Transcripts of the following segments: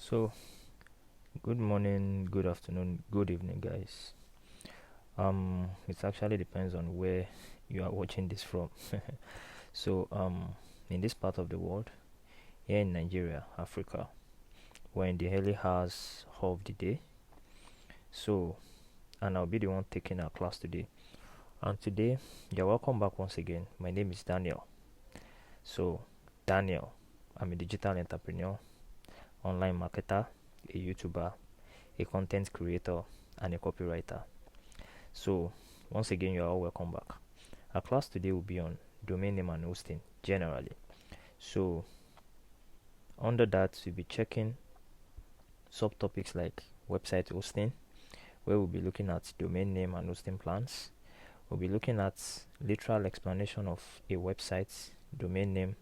So, good morning, good afternoon, good evening, guys. It actually depends on where you are watching this from. So, in this part of the world, here in Nigeria, Africa, we're in the early hours of the day. So, and I'll be the one taking our class today. And today, you're welcome back once again. My name is Daniel. So, Daniel, I'm a digital entrepreneur, online marketer, a YouTuber, a content creator, and a copywriter. So, once again, you are all welcome back. Our class today will be on domain name and hosting generally. So, under that, we'll be checking subtopics like website hosting, where we'll be looking at domain name and hosting plans. We'll be looking at literal explanation of a website, domain name,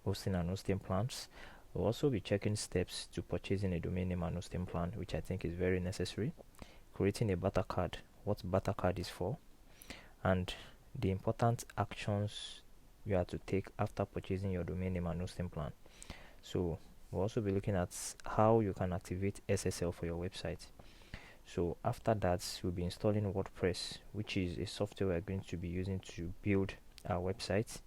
hosting and hosting plans. We'll also be checking steps to purchasing a domain name and hosting plan, which I think is very necessary. Creating a Barter card, what Barter card is for, and the important actions you have to take after purchasing your domain name and hosting plan. So we'll also be looking at how you can activate SSL for your website. So after that, we'll be installing WordPress, which is a software we're going to be using to build our website.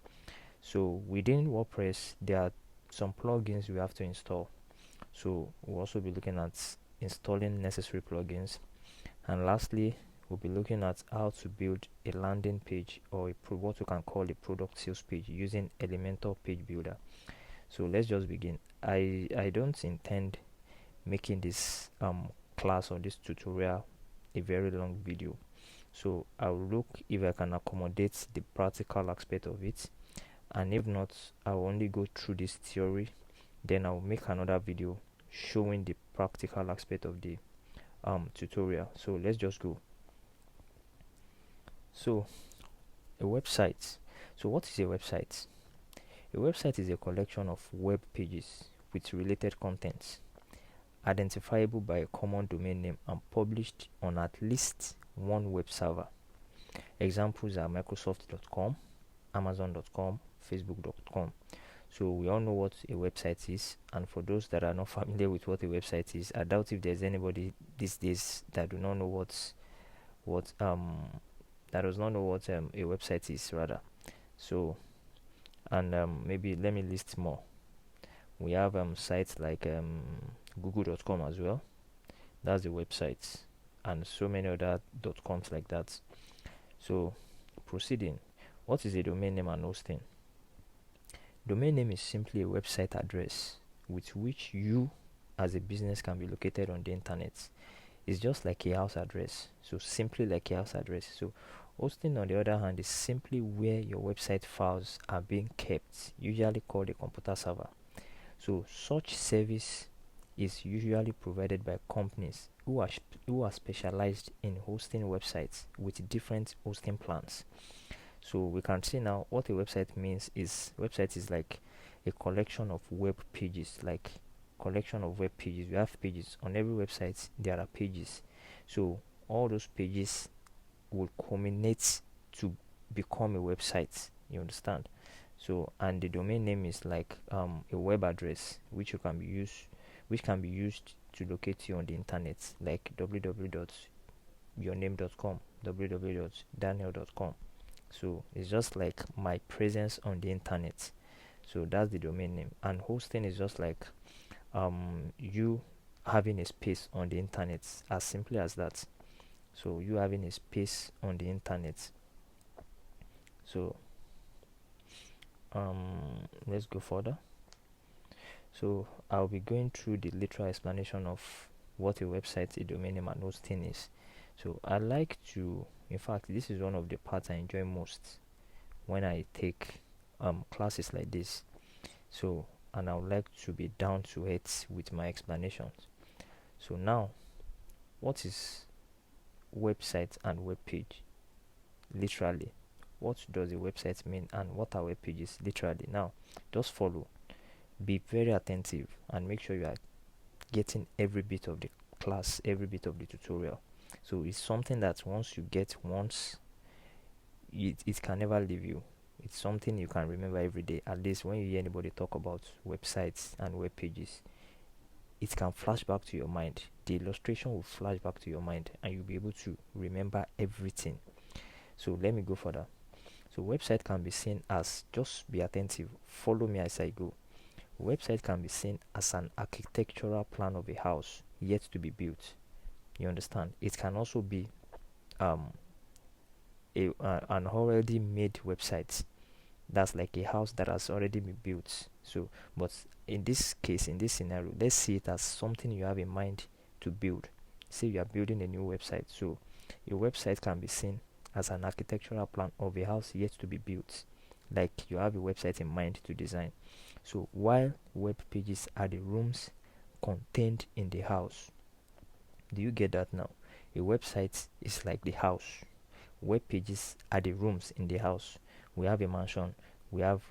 So within WordPress, there are some plugins we have to install. So we'll also be looking at installing necessary plugins. And lastly, we'll be looking at how to build a landing page or what we can call a product sales page using Elementor Page Builder. So let's just begin. I don't intend making this class or this tutorial a very long video, so I'll look if I can accommodate the practical aspect of it, and if not, I'll only go through this theory, then I'll make another video showing the practical aspect of the tutorial. So let's just go. So a website. So what is a website? A website is a collection of web pages with related contents, identifiable by a common domain name and published on at least one web server. Examples are Microsoft.com, Amazon.com, Facebook.com. So we all know what a website is, and for those that are not familiar with what a website is, I doubt if there's anybody these days that do not know what that does not know what a website is rather. So, and maybe let me list more. We have sites like google.com as well. That's the website, and so many other .coms like that. So proceeding, what is a domain name and hosting? Domain name is simply a website address with which you as a business can be located on the internet. It's just like a house address, so simply like a house address. So hosting, on the other hand, is simply where your website files are being kept, usually called a computer server. So such service is usually provided by companies who are specialized in hosting websites with different hosting plans. So we can see now what a website means is website is like a collection of web pages, like collection of web pages. We have pages on every website. There are pages. So all those pages will culminate to become a website. You understand? So, and the domain name is like a web address which can be used to locate you on the internet, like www.yourname.com, www.daniel.com. So it's just like my presence on the internet. So that's the domain name. And hosting is just like you having a space on the internet, as simply as that. So you having a space on the internet. So let's go further. So I'll be going through the literal explanation of what a website, a domain name and hosting is. So I like to, in fact, this is one of the parts I enjoy most when I take classes like this. So, and I would like to be down to earth with my explanations. So now, what is website and web page? Literally, what does a website mean and what are web pages? Literally, now, just follow. Be very attentive and make sure you are getting every bit of the class, every bit of the tutorial. So it's something that once you get once, it can never leave you. It's something you can remember every day. At least when you hear anybody talk about websites and web pages, it can flash back to your mind. The illustration will flash back to your mind and you'll be able to remember everything. So let me go further. So website can be seen as, just be attentive, follow me as I go. Website can be seen as an architectural plan of a house yet to be built. You understand? It can also be um an already made website. That's like a house that has already been built. So, but in this case, in this scenario, let's see it as something you have in mind to build. Say you are building a new website. So your website can be seen as an architectural plan of a house yet to be built. Like you have a website in mind to design. So while web pages are the rooms contained in the house. Do you get that now? A website is like the house. Web pages are the rooms in the house. We have a mansion, we have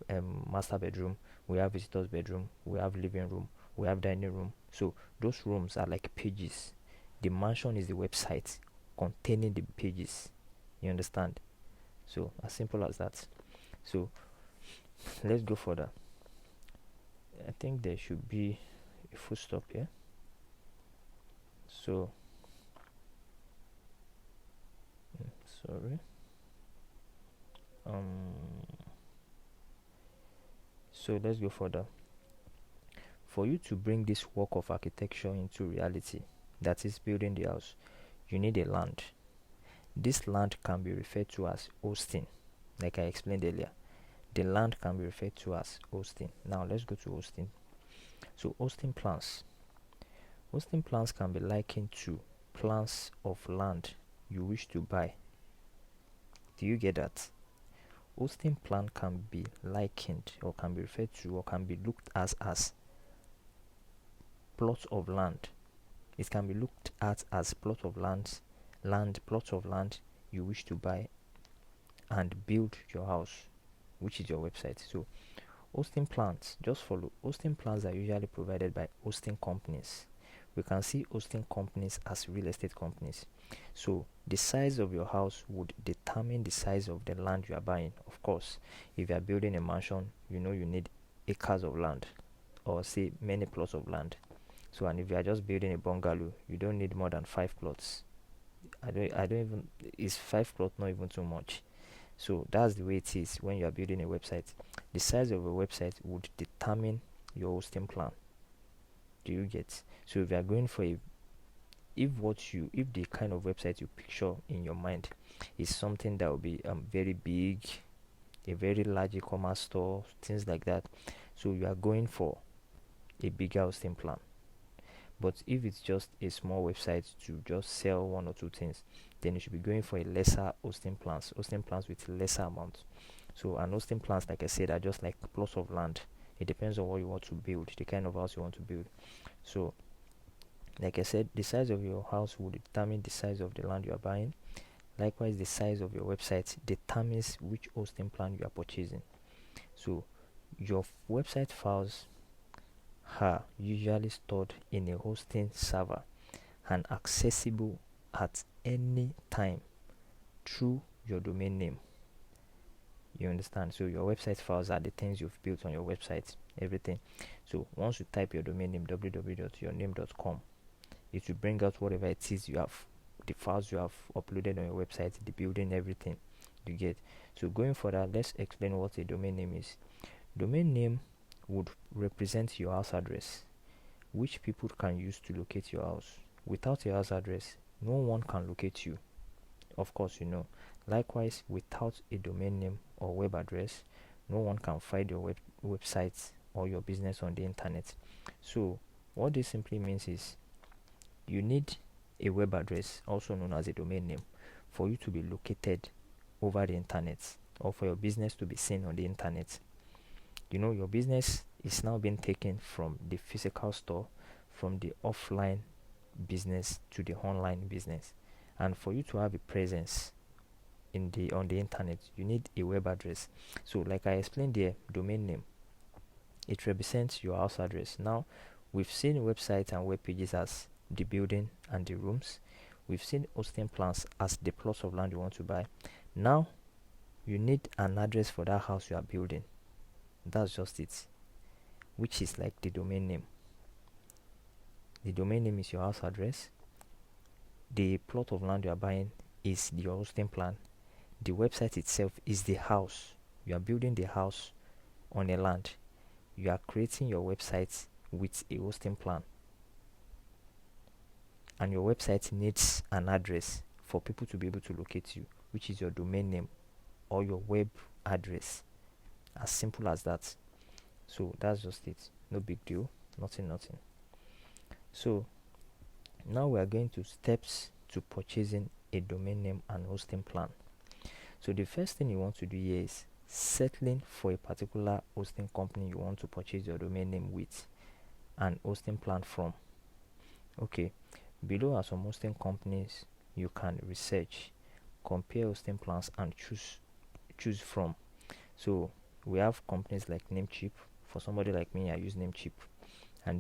master bedroom, we have visitor's bedroom, we have living room, we have dining room. So those rooms are like pages. The mansion is the website containing the pages. You understand? So as simple as that. So let's go further. I think there should be a full stop here. So sorry. So let's go further. For you to bring this work of architecture into reality, that is building the house, you need a land. This land can be referred to as hosting, like I explained earlier. The land can be referred to as hosting. Now let's go to hosting. So hosting plans. Hosting plans can be likened to plans of land you wish to buy. Do you get that? Hosting plan can be likened or can be referred to or can be looked at as plots of land. It can be looked at as plot of plots of land you wish to buy and build your house, which is your website. So hosting plans, just follow. Hosting plans are usually provided by hosting companies. We can see hosting companies as real estate companies. So the size of your house would determine the size of the land you are buying. Of course, if you are building a mansion, you know you need acres of land, or say many plots of land. So, and if you are just building a bungalow, you don't need more than 5 plots. I don't even, is 5 plots not even too much? So that's the way it is when you are building a website. The size of a website would determine your hosting plan. Do you get? So if you are going for if the kind of website you picture in your mind is something that will be very big, a very large e-commerce store, things like that, so you are going for a bigger hosting plan. But if it's just a small website to just sell one or two things, then you should be going for a lesser hosting plans with lesser amount. So and hosting plans, like I said, are just like plots of land. It depends on what you want to build, the kind of house you want to build. So like I said, the size of your house will determine the size of the land you are buying. Likewise, the size of your website determines which hosting plan you are purchasing. So your website files are usually stored in a hosting server and accessible at any time through your domain name. You understand? So your website files are the things you've built on your website, everything. So once you type your domain name www.yourname.com, it will bring out whatever it is you have, the files you have uploaded on your website, the building, everything you get. So going further, let's explain what a domain name is. Domain name would represent your house address, which people can use to locate your house. Without your house address, no one can locate you. Of course, you know. Likewise, without a domain name or web address, no one can find your website or your business on the internet. So what this simply means is you need a web address, also known as a domain name, for you to be located over the internet or for your business to be seen on the internet. You know, your business is now being taken from the physical store, from the offline business to the online business. And for you to have a presence on the internet, you need a web address. So like I explained there, domain name, it represents your house address. Now we've seen websites and web pages as the building and the rooms. We've seen hosting plans as the plots of land you want to buy. Now you need an address for that house you are building. That's just it, which is like the domain name. The domain name is your house address. The plot of land you are buying is your hosting plan. The website itself is the house. You are building the house on a land. You are creating your website with a hosting plan. And your website needs an address for people to be able to locate you, which is your domain name or your web address. As simple as that. So that's just it. No big deal. Nothing. So now we are going to steps to purchasing a domain name and hosting plan. So the first thing you want to do here is settling for a particular hosting company you want to purchase your domain name with and hosting plan from. Okay, below are some hosting companies you can research, compare hosting plans and choose from. So we have companies like Namecheap. For somebody like me, I use Namecheap, and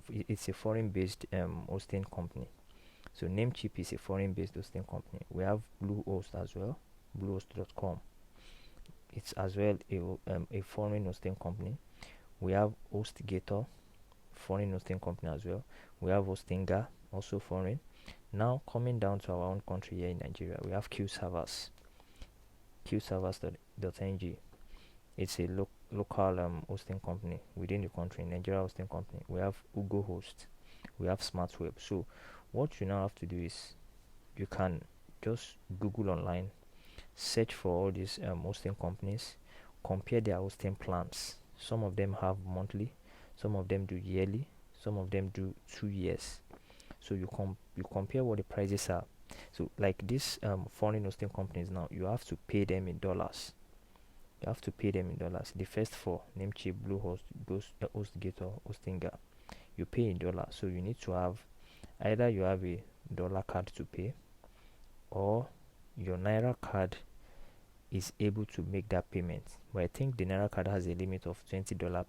it's a foreign-based hosting company. So Namecheap is a foreign-based hosting company. We have Bluehost as well, bluehost.com. It's as well a foreign hosting company. We have HostGator, foreign hosting company as well. We have Hostinga, also foreign. Now coming down to our own country here in Nigeria, we have QServers, qservers.ng. It's a local hosting company within the country, Nigeria hosting company. We have Ugo Host, we have SmartWeb. So what you now have to do is you can just Google online, search for all these hosting companies, compare their hosting plans. Some of them have monthly, some of them do yearly, some of them do 2 years. So you compare what the prices are. So like these foreign hosting companies now, you have to pay them in dollars. The first four, Namecheap, Bluehost, HostGator, Hostinga, you pay in dollars. So you need to have either you have a dollar card to pay, or your naira card is able to make that payment. But I think the naira card has a limit of $20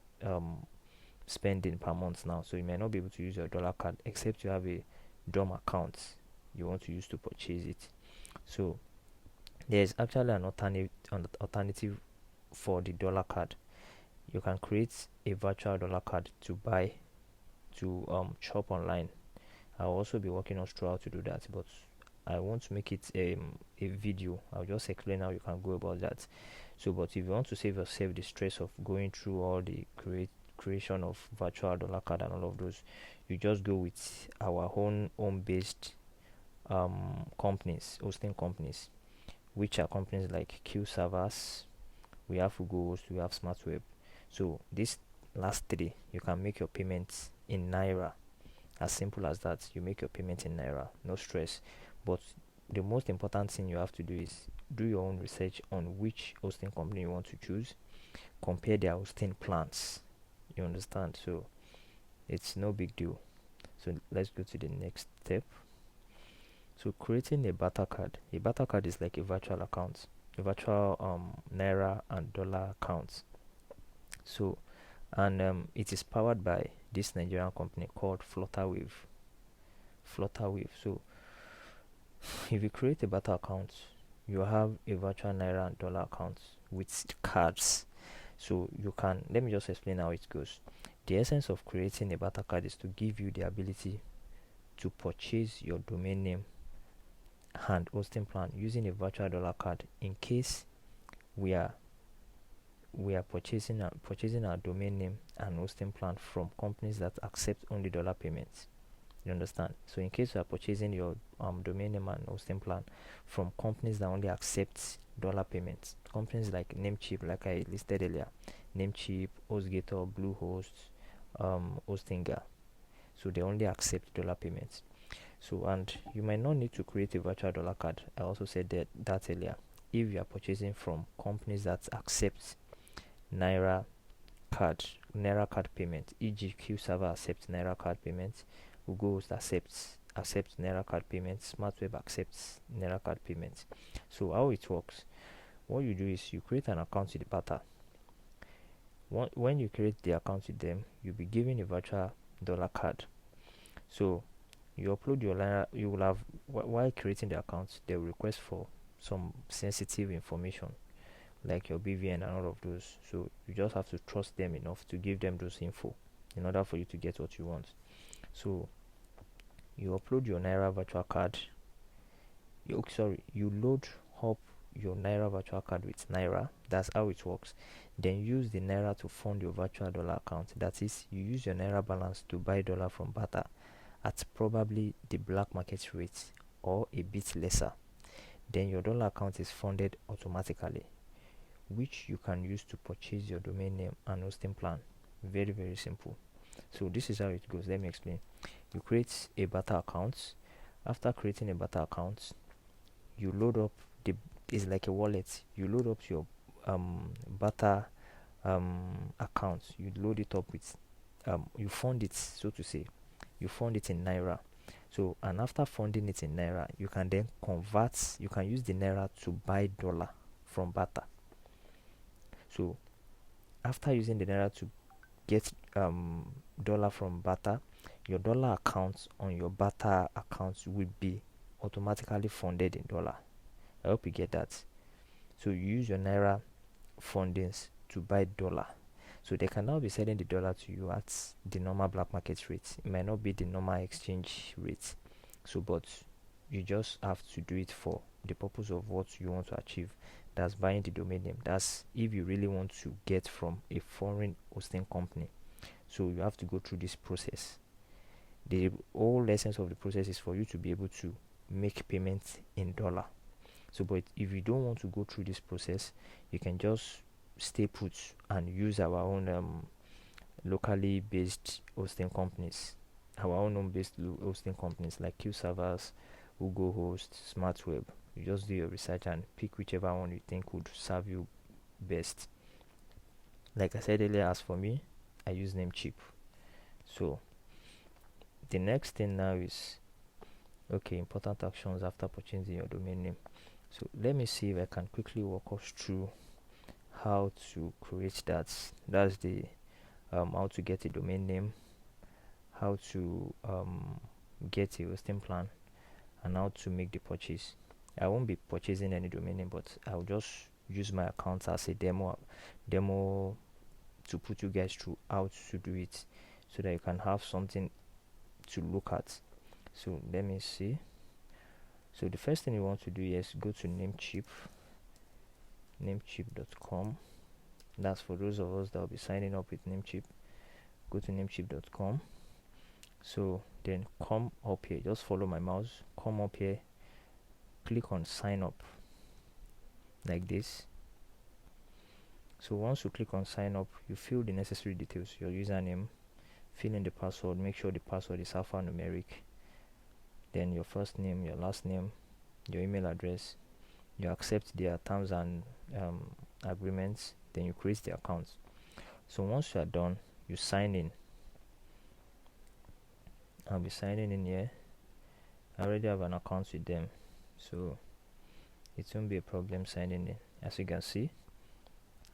spending per month now, so you may not be able to use your dollar card except you have a DOM account you want to use to purchase it. So there's actually an alternative for the dollar card. You can create a virtual dollar card to buy to shop online. I'll also be working on how to do that, but I want to make it a video. I'll just explain how you can go about that. So but if you want to save yourself the stress of going through all the creation of virtual dollar card and all of those, you just go with our own home-based hosting companies, which are companies like QServers, we have Ugo Host, we have SmartWeb. So these last three, you can make your payments in naira. As simple as that. You make your payment in naira, no stress. But the most important thing you have to do is do your own research on which hosting company you want to choose, compare their hosting plans. You understand? So it's no big deal. So let's go to the next step. So creating a Barter card. A Barter card is like a virtual account, a virtual naira and dollar account. So and it is powered by this Nigerian company called Flutterwave. So if you create a Barter account, you have a virtual naira and dollar account with cards. So you can, let me just explain how it goes. The essence of creating a Barter card is to give you the ability to purchase your domain name and hosting plan using a virtual dollar card in case we are purchasing our domain name and hosting plan from companies that accept only dollar payments. You understand? So in case you are purchasing your domain name and hosting plan from companies that only accept dollar payments, companies like Namecheap, like I listed earlier, Namecheap, HostGator, Bluehost, Hostinga, so they only accept dollar payments. So and you might not need to create a virtual dollar card. I also said that earlier. If you are purchasing from companies that accept naira card payment, e.g. QServer accepts naira card payments, Google Host accepts naira card payments, SmartWeb accepts naira card payments. So how it works, what you do is you create an account with Barter. When you create the account with them, you'll be given a virtual dollar card. So you upload your naira. You will have, while creating the account, they will request for some sensitive information like your BVN and all of those. So you just have to trust them enough to give them those info in order for you to get what you want. So You upload your naira virtual card. You load up your naira virtual card with naira. That's how it works. Then use the naira to fund your virtual dollar account. That is, you use your naira balance to buy dollar from Barter at probably the black market rate or a bit lesser. Then your dollar account is funded automatically, which you can use to purchase your domain name and hosting plan. Very, very simple. So this is how it goes. Let me explain. You create a Barter account. After creating a Barter account, you load up the it's like a wallet. You load up your Barter account. You load it up with you fund it, so to say. You fund it in naira. So, and after funding it in naira, you can then convert. You can use the naira to buy dollar from Barter. So after using the naira to get dollar from Barter, your dollar account on your Barter account will be automatically funded in dollar. I hope you get that. So you use your naira fundings to buy dollar. So they can now be selling the dollar to you at the normal black market rate. It might not be the normal exchange rate. So, but you just have to do it for the purpose of what you want to achieve. That's buying the domain name. That's if you really want to get from a foreign hosting company. So you have to go through this process. The whole essence of the process is for you to be able to make payments in dollar. So, but if you don't want to go through this process, you can just stay put and use our own locally based hosting companies, our own home-based hosting companies like Q Servers, Google Host, SmartWeb. You just do your research and pick whichever one you think would serve you best. Like I said earlier, as for me, I use Namecheap. So the next thing now is important actions after purchasing your domain name. So let me see if I can quickly walk us through how to create that. That's the how to get a domain name, how to get a hosting plan, and how to make the purchase. I won't be purchasing any domain name, but I'll just use my account as a demo to put you guys through how to do it, so that you can have something to look at. So let me see. So the first thing you want to do is go to Namecheap, namecheap.com. That's for those of us that will be signing up with Namecheap. Go to namecheap.com. So then come up here, just follow my mouse, come up here, click on sign up like this. So once you click on sign up, you fill the necessary details, your username, fill in the password, make sure the password is alphanumeric, then your first name, your last name, your email address. You accept their terms and agreements, then you create the account. So once you are done, you sign in. I'll be signing in here. I already have an account with them, so it won't be a problem signing in. As you can see,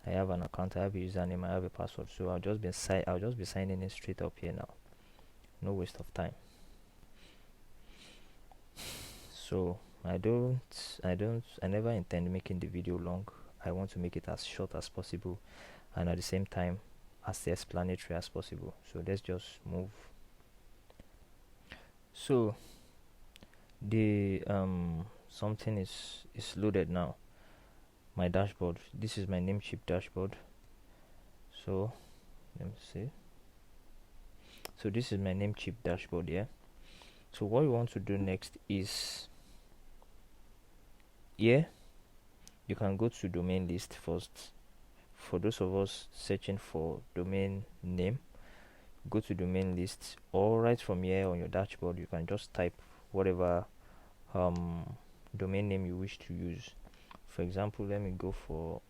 I have an account, I have a username, I have a password. So I'll just be signing in straight up here now. No waste of time. So I never intend making the video long. I want to make it as short as possible, and at the same time as explanatory as possible. So let's just move. So the something is loaded now. My dashboard. This is my Namecheap dashboard. So let me see. So this is my Namecheap dashboard here. So what we want to do next is here you can go to domain list first. For those of us searching for domain name, go to domain list, or right from here on your dashboard you can just type whatever domain name you wish to use. For example, let me go for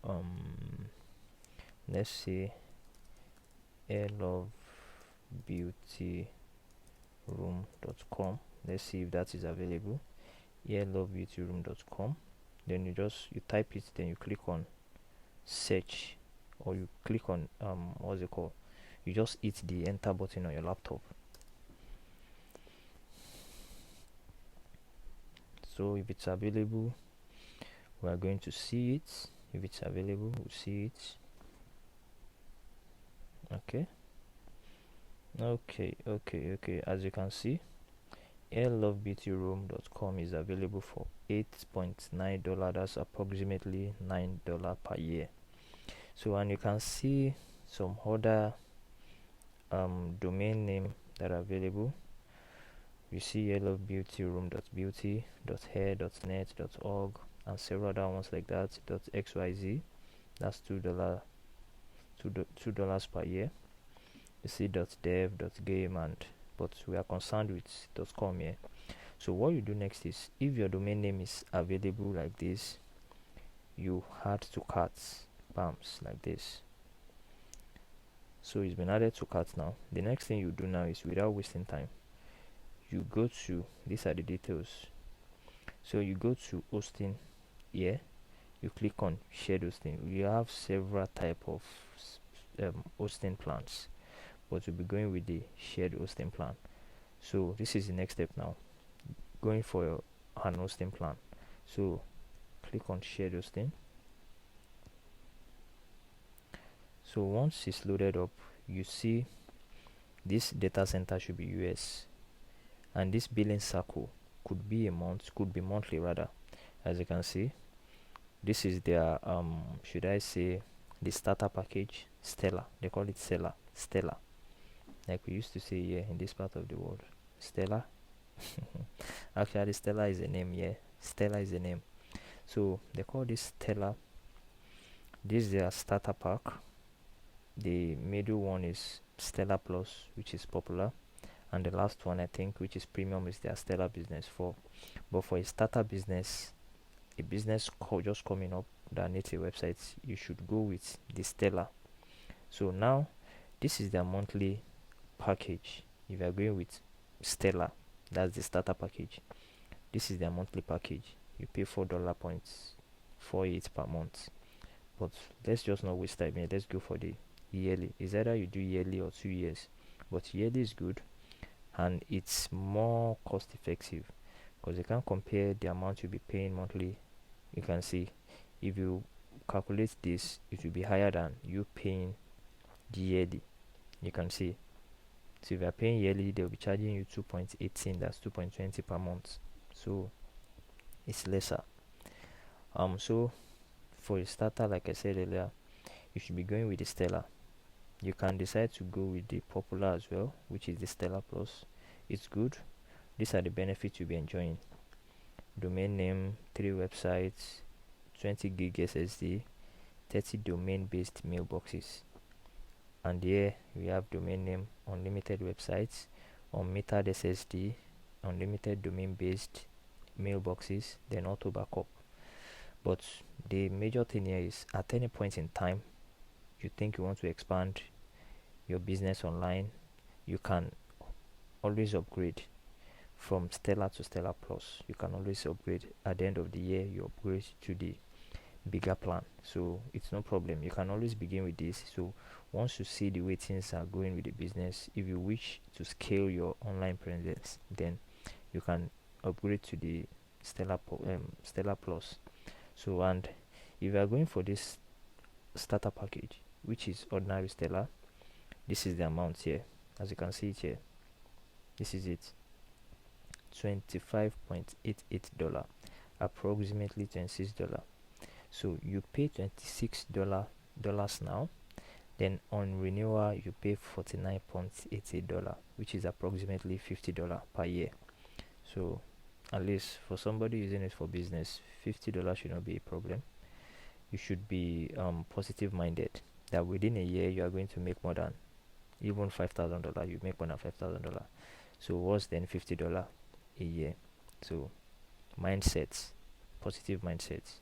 let's say airlovebeautyroom.com. Let's see if that is available. airlovebeautyroom.com. Then you type it, then you click on search, or you click on what's it called, you just hit the enter button on your laptop. So if it's available, we are going to see it. If it's available, we'll see it. Okay, as you can see, airlovebeautyroom.com is available for $8.9. That's approximately $9 per year. So, and you can see some other domain name that are available. You see airlovebeautyroom.beauty.hair.net.org and several other ones like that. .xyz, that's $2 per year. You see .dev, .game, and but we are concerned with .com here. So what you do next is, if your domain name is available like this, you add to carts, bams, like this. So it's been added to carts now. The next thing you do now is, without wasting time, you go to, these are the details. So you go to hosting here, you click on shared hosting. You have several type of hosting plans, but we'll be going with the shared hosting plan. So this is the next step now, going for an hosting plan. So click on shared hosting. So once it's loaded up, you see this data center should be US, and this billing cycle could be a month, could be monthly rather. As you can see, this is their should I say the starter package, Stella. They call it Stella, like we used to say here in this part of the world, Stella. Actually, Stella is a name. Yeah, Stella is a name. So they call this Stella. This is their starter pack. The middle one is Stella Plus, which is popular, and the last one, I think, which is premium, is their Stella Business 4. But for a starter business, a business just coming up that needs a website, you should go with the Stella. So now this is their monthly package. If you are going with Stella, that's the starter package. This is their monthly package. You pay $4.48 per month. But let's just not waste time here. Let's go for the yearly. It's either you do yearly or 2 years, but yearly is good and it's more cost effective, because you can compare the amount you'll be paying monthly. You can see, if you calculate this, it will be higher than you paying the yearly. You can see, so if you are paying yearly, they'll be charging you 2.18, that's 2.20 per month, so it's lesser. So for a starter, like I said earlier, you should be going with the Stella. You can decide to go with the popular as well, which is the Stella Plus. It's good. These are the benefits you'll be enjoying: domain name, 3 websites, 20 gig SSD, 30 domain based mailboxes. And here we have domain name, unlimited websites, unmetered SSD, unlimited domain based mailboxes, then auto backup. But the major thing here is, at any point in time you think you want to expand your business online, you can always upgrade from Stella to Stella Plus. You can always upgrade. At the end of the year, you upgrade to the bigger plan, so it's no problem. You can always begin with this. So once you see the way things are going with the business, if you wish to scale your online presence, then you can upgrade to the Stella Plus. So, and if you are going for this starter package, which is ordinary Stella, this is the amount here. As you can see it here, this is it, $25.88, approximately $26. So you pay $26 now, then on renewal you pay $49.88, which is approximately $50 per year. So at least for somebody using it for business, $50 should not be a problem. You should be positive minded that within a year you are going to make more than even $5,000. You make more than $5,000. So what's then $50 a year? So mindsets, positive mindsets.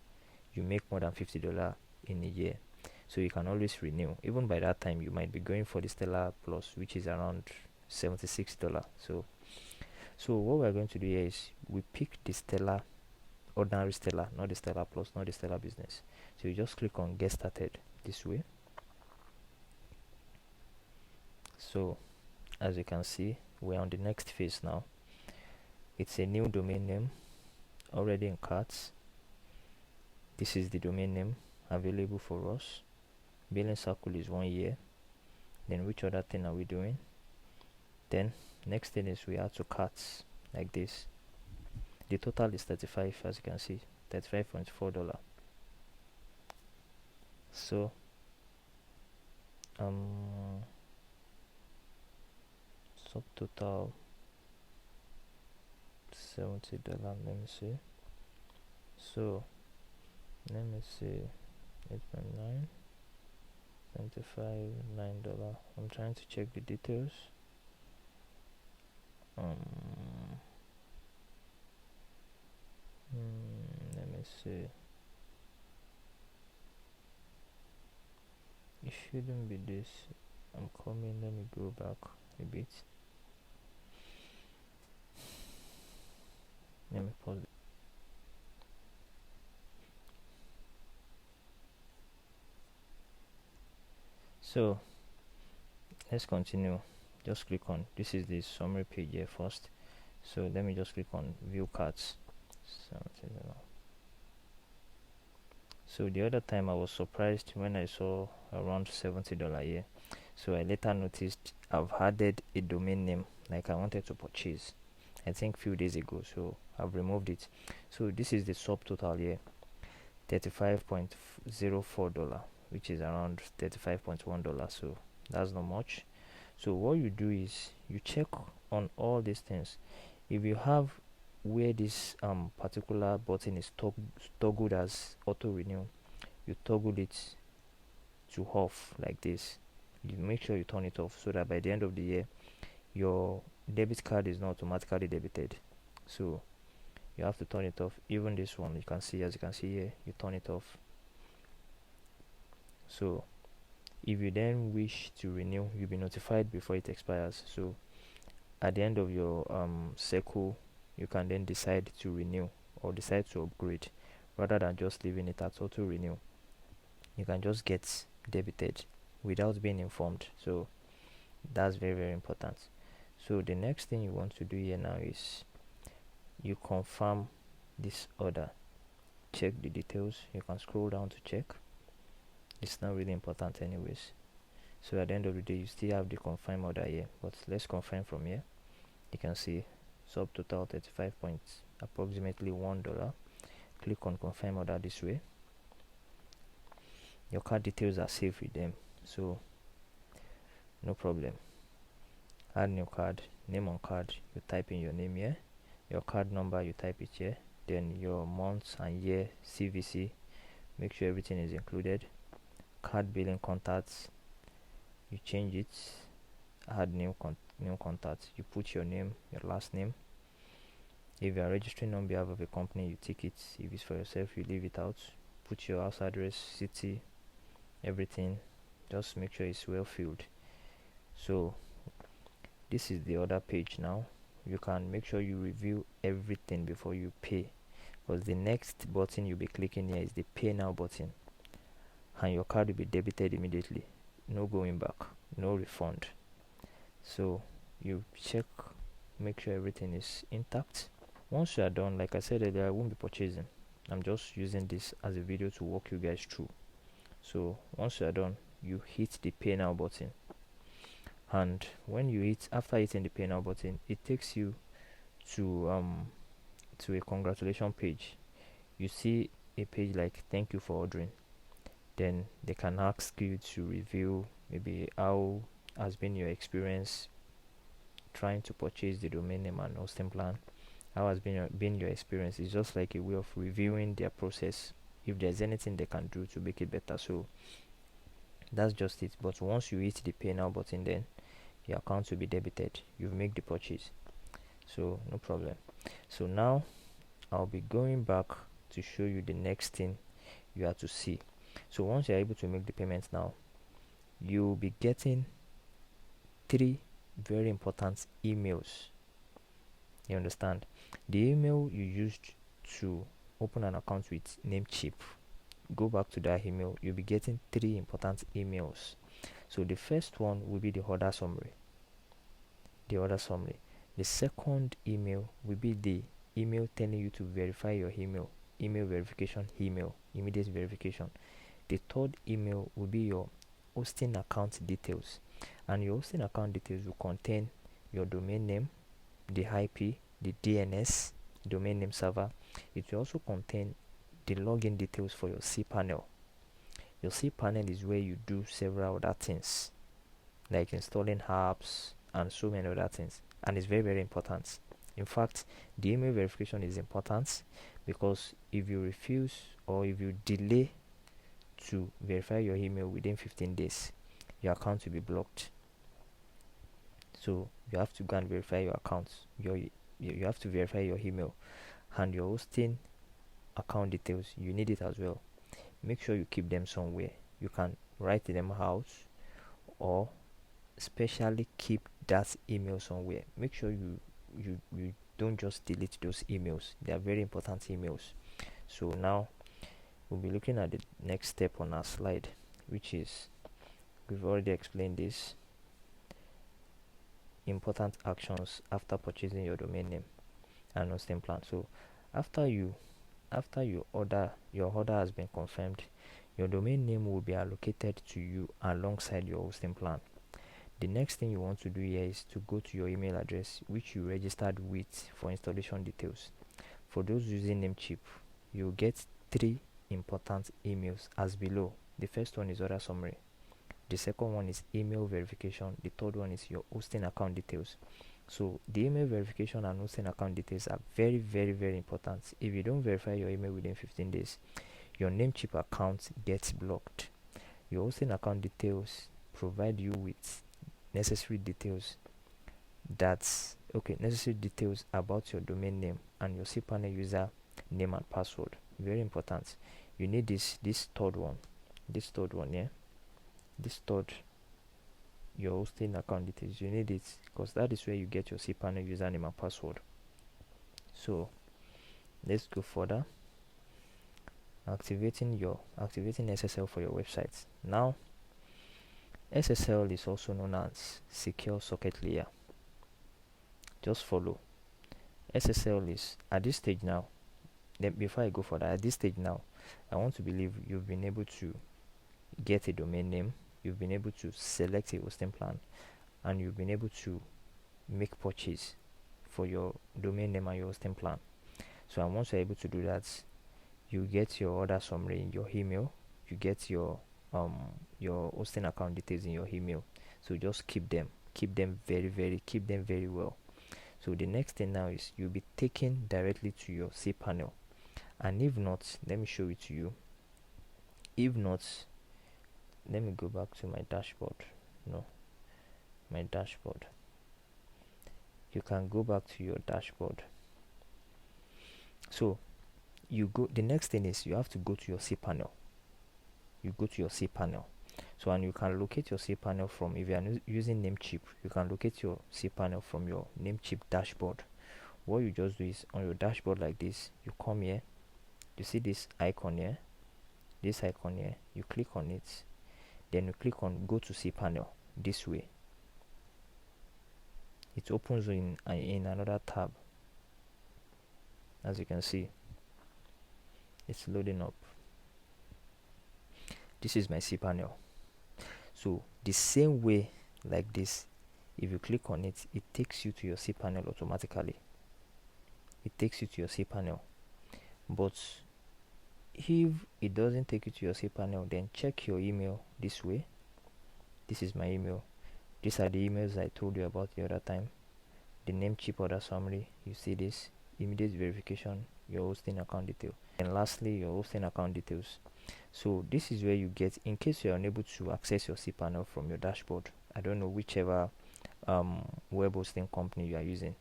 You make more than $50 in a year, so you can always renew. Even by that time, you might be going for the Stella Plus, which is around $76. So what we're going to do here is, we pick the Stella, ordinary Stella, not the Stella Plus, not the Stella Business. So you just click on get started this way. So as you can see, we're on the next phase now. It's a new domain name already in carts. This is the domain name available for us. Billing cycle is 1 year. Then which other thing are we doing? Then next thing is we add to carts. like this. The total is 35, as you can see, $35.4. So subtotal $70. Let me see. So let me see, 8.9, 75, $9. I'm trying to check the details. Let me see. It shouldn't be this. I'm coming. Let me go back a bit. Let me pause it. So let's continue. Just click on, this is the summary page here first. So let me just click on view cards. So the other time I was surprised when I saw around $70 here. So I later noticed I've added a domain name like I wanted to purchase, I think few days ago, so I've removed it. So this is the subtotal here, $35.04, which is around $35.1. So that's not much. So what you do is you check on all these things. If you have where this particular button is toggled as auto renew, you toggle it to off like this. You make sure you turn it off so that by the end of the year your debit card is not automatically debited. So you have to turn it off. Even this one, you can see, as you can see here, you turn it off. So if you then wish to renew, you'll be notified before it expires. So at the end of your cycle, you can then decide to renew or decide to upgrade rather than just leaving it at auto renew. You can just get debited without being informed. So that's very, very important. So the next thing you want to do here now is you confirm this order. Check the details. You can scroll down to check. It's not really important anyways. So at the end of the day, you still have the confirm order here, but let's confirm from here. You can see subtotal 35 points, approximately $1. Click on confirm order this way. Your card details are safe with them, so no problem. Add new card, name on card, you type in your name here, your card number, you type it here, then your month and year CVC, make sure everything is included. Card billing contacts, you change it. Add new contact, you put your name, your last name. If you are registering on behalf of a company, you tick it. If it's for yourself, you leave it out. Put your house address, city, everything. Just make sure it's well filled. So this is the other page now. You can make sure you review everything before you pay, because the next button you'll be clicking here is the pay now button, and your card will be debited immediately. No going back, no refund. So you check, make sure everything is intact. Once you are done, like I said earlier, I won't be purchasing. I'm just using this as a video to walk you guys through. So once you are done, you hit the pay now button, and when you hit, after hitting the pay now button, it takes you to a congratulation page. You see a page like thank you for ordering. Then they can ask you to review maybe how has been your experience trying to purchase the domain name and hosting plan. How has been your experience? It's just like a way of reviewing their process, if there's anything they can do to make it better. So that's just it. But once you hit the pay now button, then your account will be debited. You've made the purchase, so no problem. So now I'll be going back to show you the next thing you have to see. So once you're able to make the payments now, you'll be getting 3 very important emails. You understand? The email you used to open an account with Namecheap, go back to that email. You'll be getting 3 important emails. So the first one will be the order summary. The second email will be the email telling you to verify your email verification, immediate verification. The third email will be your hosting account details, and your hosting account details will contain your domain name, the IP, the DNS, domain name server. It will also contain the login details for your cPanel. Your cPanel is where you do several other things like installing apps and so many other things, and it's very, very important. In fact, the email verification is important because if you refuse or if you delay to verify your email within 15 days, your account will be blocked. So you have to go and verify your account. You have to verify your email and your hosting account details. You need it as well. Make sure you keep them somewhere. You can write them out or especially keep that email somewhere. Make sure you don't just delete those emails. They are very important emails. So now we'll be looking at the next step on our slide, which is, we've already explained this, important actions after purchasing your domain name and hosting plan. So after your order has been confirmed, your domain name will be allocated to you alongside your hosting plan. The next thing you want to do here is to go to your email address which you registered with for installation details. For those using Namecheap, you'll get 3 important emails as below. The first one is order summary. The second one is email verification. The third one is your hosting account details. So the email verification and hosting account details are very, very, very important. If you don't verify your email within 15 days, your Namecheap account gets blocked. Your hosting account details provide you with necessary details about your domain name and your cPanel user name and password. Very important. You need this third one, yeah, this third, your hosting account details. You need it because that is where you get your cPanel username and password. So let's go further. Activating SSL for your website. Now SSL is also known as secure socket layer. Just follow. SSL is at this stage now. Then before I go further, at this stage now, I want to believe you've been able to get a domain name, you've been able to select a hosting plan, and you've been able to make purchase for your domain name and your hosting plan. So once you're able to do that, you get your order summary in your email, you get your hosting account details in your email. So just keep them very well. So the next thing now is you'll be taken directly to your cPanel, and if not, let me show it to you. If not, let me go back to my dashboard. My dashboard. You can go back to your dashboard. So the next thing is you have to go to your cPanel. You go to your cPanel. So, and you can locate your cPanel from, if you are using Namecheap, you can locate your cPanel from your Namecheap dashboard. What you just do is, on your dashboard like this, you come here, you see this icon here, you click on it, then you click on go to cPanel. This way it opens in another tab. As you can see, it's loading up. This is my cPanel. So the same way like this, if you click on it, it takes you to your cPanel automatically. It takes you to your cPanel. But if it doesn't take you to your cPanel, then check your email this way. This is my email. These are the emails I told you about the other time. The Namecheap order summary, you see this, immediate verification, your hosting account detail, and lastly your hosting account details. So this is where you get, in case you're unable to access your cPanel from your dashboard, I don't know whichever web hosting company you are using.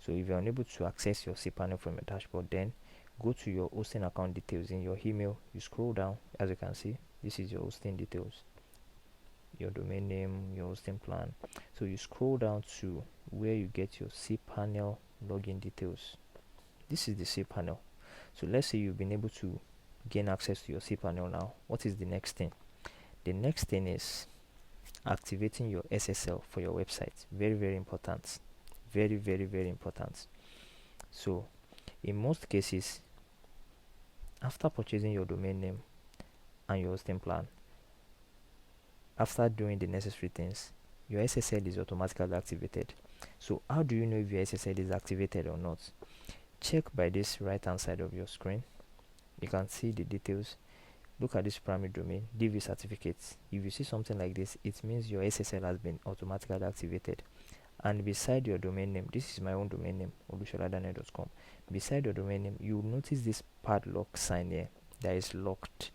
So if you're unable to access your cPanel from your dashboard, then go to your hosting account details in your email. You scroll down, as you can see, this is your hosting details, your domain name, your hosting plan. So you scroll down to where you get your cPanel login details. This is the cPanel. So let's say you've been able to gain access to your cPanel now. What is the next thing? The next thing is activating your SSL for your website. Very, very important. Very, very, very important. So in most cases, after purchasing your domain name and your hosting plan, after doing the necessary things, your SSL is automatically activated. So how do you know if your SSL is activated or not? Check by this right hand side of your screen. You can see the details. Look at this primary domain, DV certificates. If you see something like this, it means your SSL has been automatically activated. And beside your domain name, this is my own domain name, olusholadaniel.com. Beside your domain name, you will notice this padlock sign here that is locked.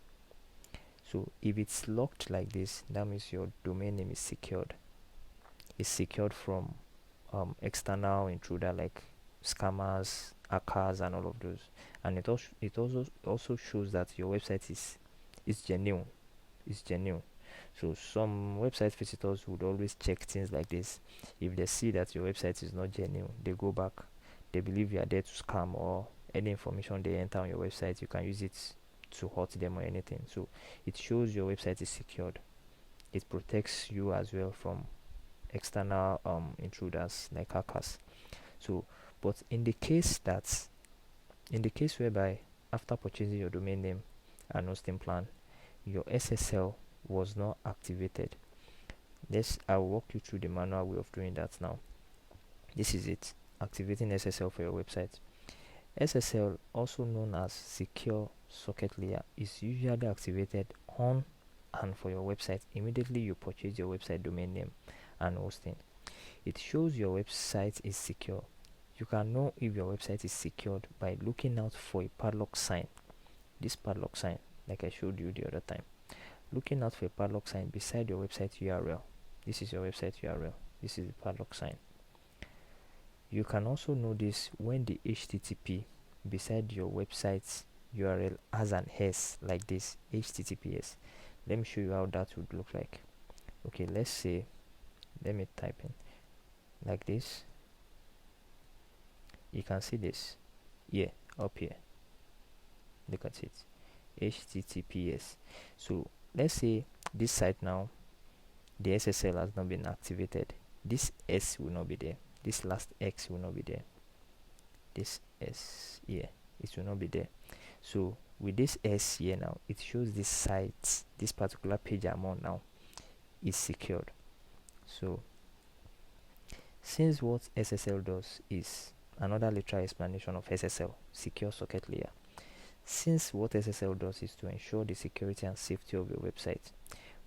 So if it's locked like this, that means your domain name is secured. It's secured from external intruder like scammers, hackers, and all of those. And it also shows that your website is genuine. It's genuine. So some website visitors would always check things like this. If they see that your website is not genuine, they go back. They believe you are there to scam, or any information they enter on your website, you can use it to hurt them or anything. So it shows your website is secured. It protects you as well from external intruders like hackers. So, but in the case whereby after purchasing your domain name and hosting plan, your SSL was not activated, I'll walk you through the manual way of doing that now. This is it, activating SSL for your website. SSL, also known as secure socket layer, is usually activated on and for your website immediately you purchase your website domain name and hosting. It shows your website is secure. You can know if your website is secured by looking out for a padlock sign. This padlock sign, like I showed you the other time. Looking out for a padlock sign beside your website URL. This is your website URL. This is the padlock sign. You can also know this when the HTTP beside your website's URL has an S like this, HTTPS. Let me show you how that would look like. Okay, let's say, let me type in like this. You can see this here, up here. Look at it, HTTPS. So let's say this site now, the SSL has not been activated. This S will not be there. This last X will not be there. This S here, it will not be there. So with this S here now, it shows this site, this particular page I'm on now, is secured. So since what SSL does is another literal explanation of SSL, secure socket layer. Since what SSL does is to ensure the security and safety of your website,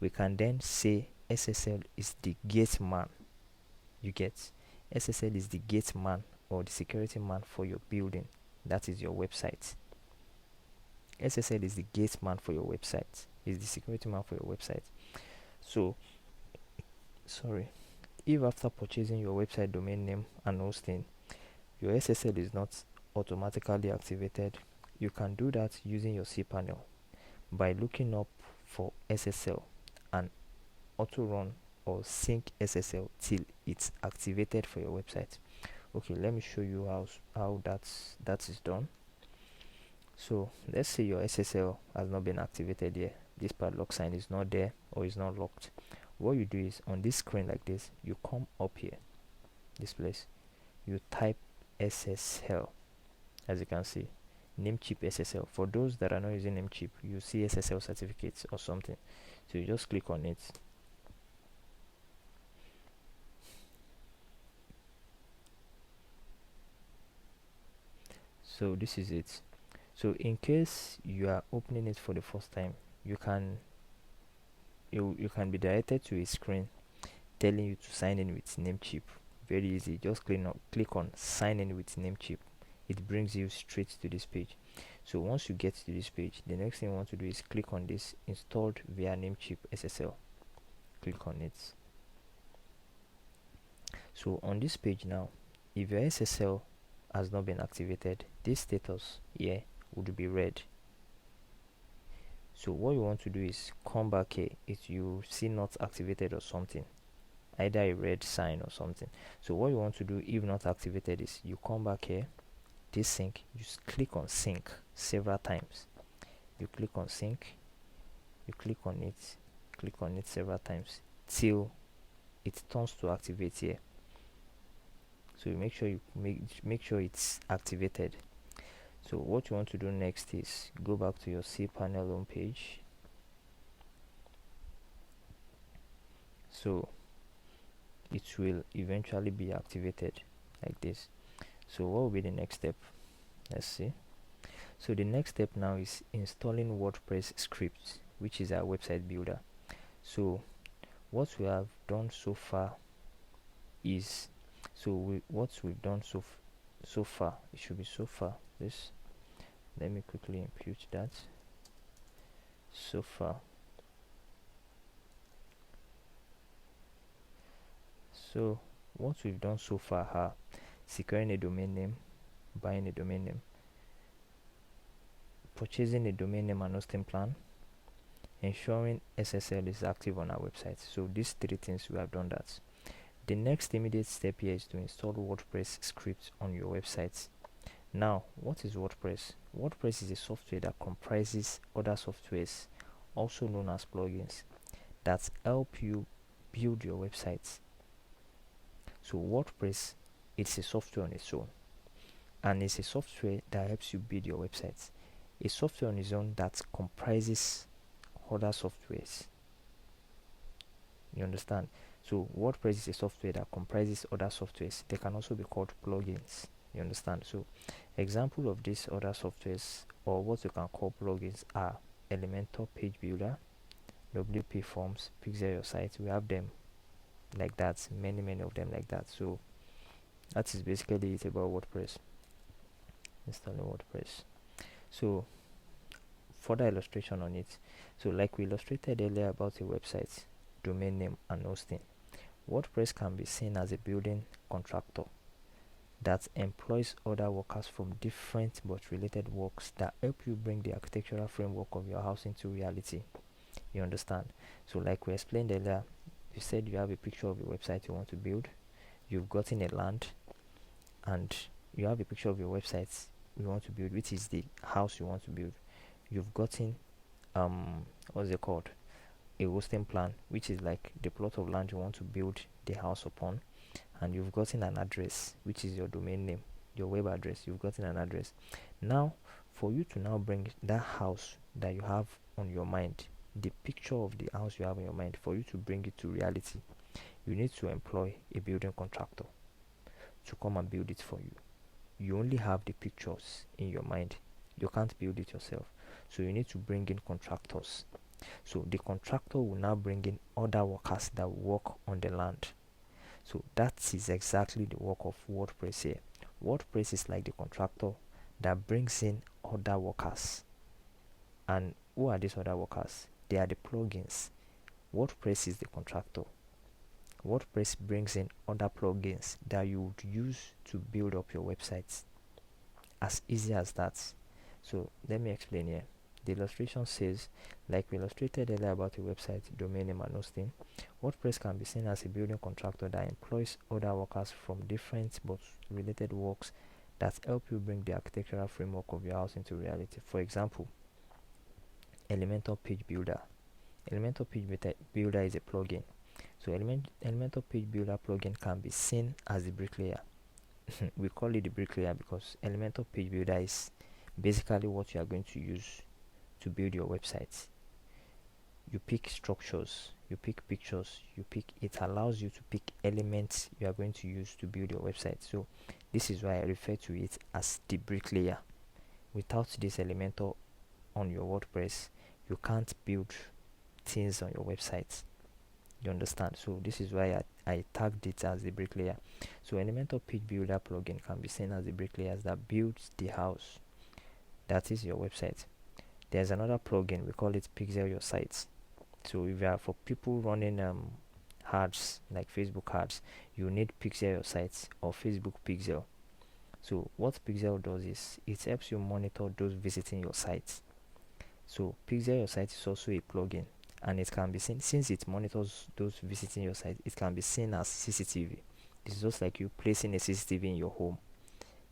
we can then say SSL is the gate man. You get? SSL is the gate man or the security man for your building. That is your website. SSL is the gate man for your website. Is the security man for your website. So, if after purchasing your website domain name and hosting, your SSL is not automatically activated, you can do that using your cPanel by looking up for SSL and auto run or sync SSL till it's activated for your website. Okay, let me show you how that is done. So let's say your SSL has not been activated here. This padlock sign is not there or is not locked. What you do is on this screen like this, you come up here, this place, you type SSL. As you can see, Namecheap SSL. For those that are not using Namecheap, you see SSL certificates or something. So you just click on it. So this is it. So in case you are opening it for the first time, you can be directed to a screen telling you to sign in with Namecheap. Very easy. Just click on sign in with Namecheap. It brings you straight to this page. So once you get to this page, the next thing you want to do is click on this installed via Namecheap SSL. Click on it. So on this page now, if your SSL has not been activated, this status here would be red. So what you want to do is come back here. If you see not activated or something, either a red sign or something. So what you want to do if not activated is you come back here, this sync, you just click on sync several times. You click on sync, you click on it several times till it turns to activate here. So you make sure it's activated. So what you want to do next is go back to your cPanel home page. So it will eventually be activated like this. So what will be the next step? Let's see. So the next step now is installing WordPress script, which is our website builder. So what we have done so far is, what we've done so far, it should be so far. This, let me quickly impute that. So far. So what we've done so far are securing a domain name, buying a domain name, purchasing a domain name and hosting plan, ensuring SSL is active on our website. So these three things, we have done that. The next immediate step here is to install WordPress script on your website. Now, what is WordPress? WordPress is a software that comprises other softwares, also known as plugins, that help you build your website. So WordPress, it's a software on its own, and it's a software that helps you build your website. A software on its own that comprises other softwares. You understand? So WordPress is a software that comprises other softwares. They can also be called plugins. You understand? So example of these other softwares, or what you can call plugins, are Elementor Page Builder, WP Forms, Pixel Your Site. We have them like that, many of them like that. So that is basically it about WordPress. Installing WordPress. So further illustration on it. So like we illustrated earlier about a website, domain name and hosting, WordPress can be seen as a building contractor that employs other workers from different but related works that help you bring the architectural framework of your house into reality. You understand? So like we explained earlier, you said you have a picture of your website you want to build, you've gotten a land, and you have a picture of your website you want to build, which is the house you want to build. You've gotten what's it called, a hosting plan, which is like the plot of land you want to build the house upon, and you've gotten an address, which is your domain name, your web address. You've gotten an address. Now for you to now bring that house that you have on your mind, the picture of the house you have in your mind, for you to bring it to reality, you need to employ a building contractor to come and build it for you. You only have the pictures in your mind, you can't build it yourself, so you need to bring in contractors. So the contractor will now bring in other workers that work on the land. So that is exactly the work of WordPress here. WordPress is like the contractor that brings in other workers. And who are these other workers? They are the plugins. WordPress is the contractor. WordPress brings in other plugins that you would use to build up your website. As easy as that. So let me explain here. The illustration says, like we illustrated earlier about a website, domain name and hosting, WordPress can be seen as a building contractor that employs other workers from different but related works that help you bring the architectural framework of your house into reality. For example, Elementor Page Builder. Elementor Page Builder is a plugin. So Elementor Page Builder plugin can be seen as the bricklayer. We call it the bricklayer because Elementor Page Builder is basically what you are going to use to build your website. You pick structures, you pick pictures, it allows you to pick elements you are going to use to build your website. So this is why I refer to it as the bricklayer. Without this Elementor on your WordPress, you can't build things on your website. You understand? So this is why I tagged it as the bricklayer. So Elementor Page Builder plugin can be seen as the bricklayers that builds the house, that is your website. There's another plugin, we call it Pixel Your Site. So if you are for people running ads like Facebook ads, you need Pixel Your Site or Facebook Pixel. So what Pixel does is it helps you monitor those visiting your site. So Pixel Your Site is also a plugin, and it can be seen, since it monitors those visiting your site, it can be seen as CCTV. It's just like you placing a CCTV in your home.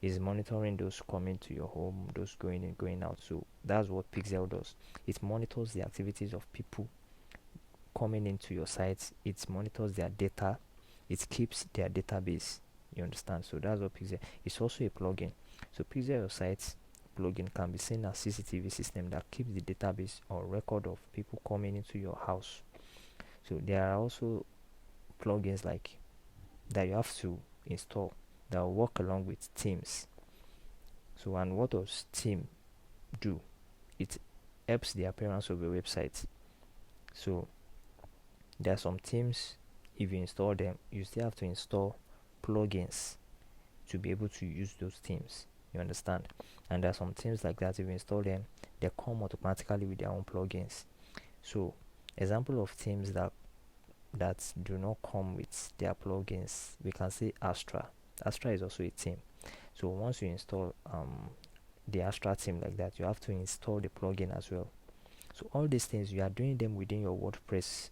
Is monitoring those coming to your home, those going in, going out. So that's what Pixel does. It monitors the activities of people coming into your site. It monitors their data. It keeps their database. You understand? So that's what Pixel. It's also a plugin. So Pixel Your Site plugin can be seen as CCTV system that keeps the database or record of people coming into your house. So there are also plugins like that you have to install that will work along with themes. So, and what does theme do? It helps the appearance of your website. So there are some themes, if you install them, you still have to install plugins to be able to use those themes. You understand? And there are some themes like that, if you install them, they come automatically with their own plugins. So example of themes that do not come with their plugins, we can say Astra. Astra is also a theme. So once you install the Astra theme like that, you have to install the plugin as well. So all these things, you are doing them within your WordPress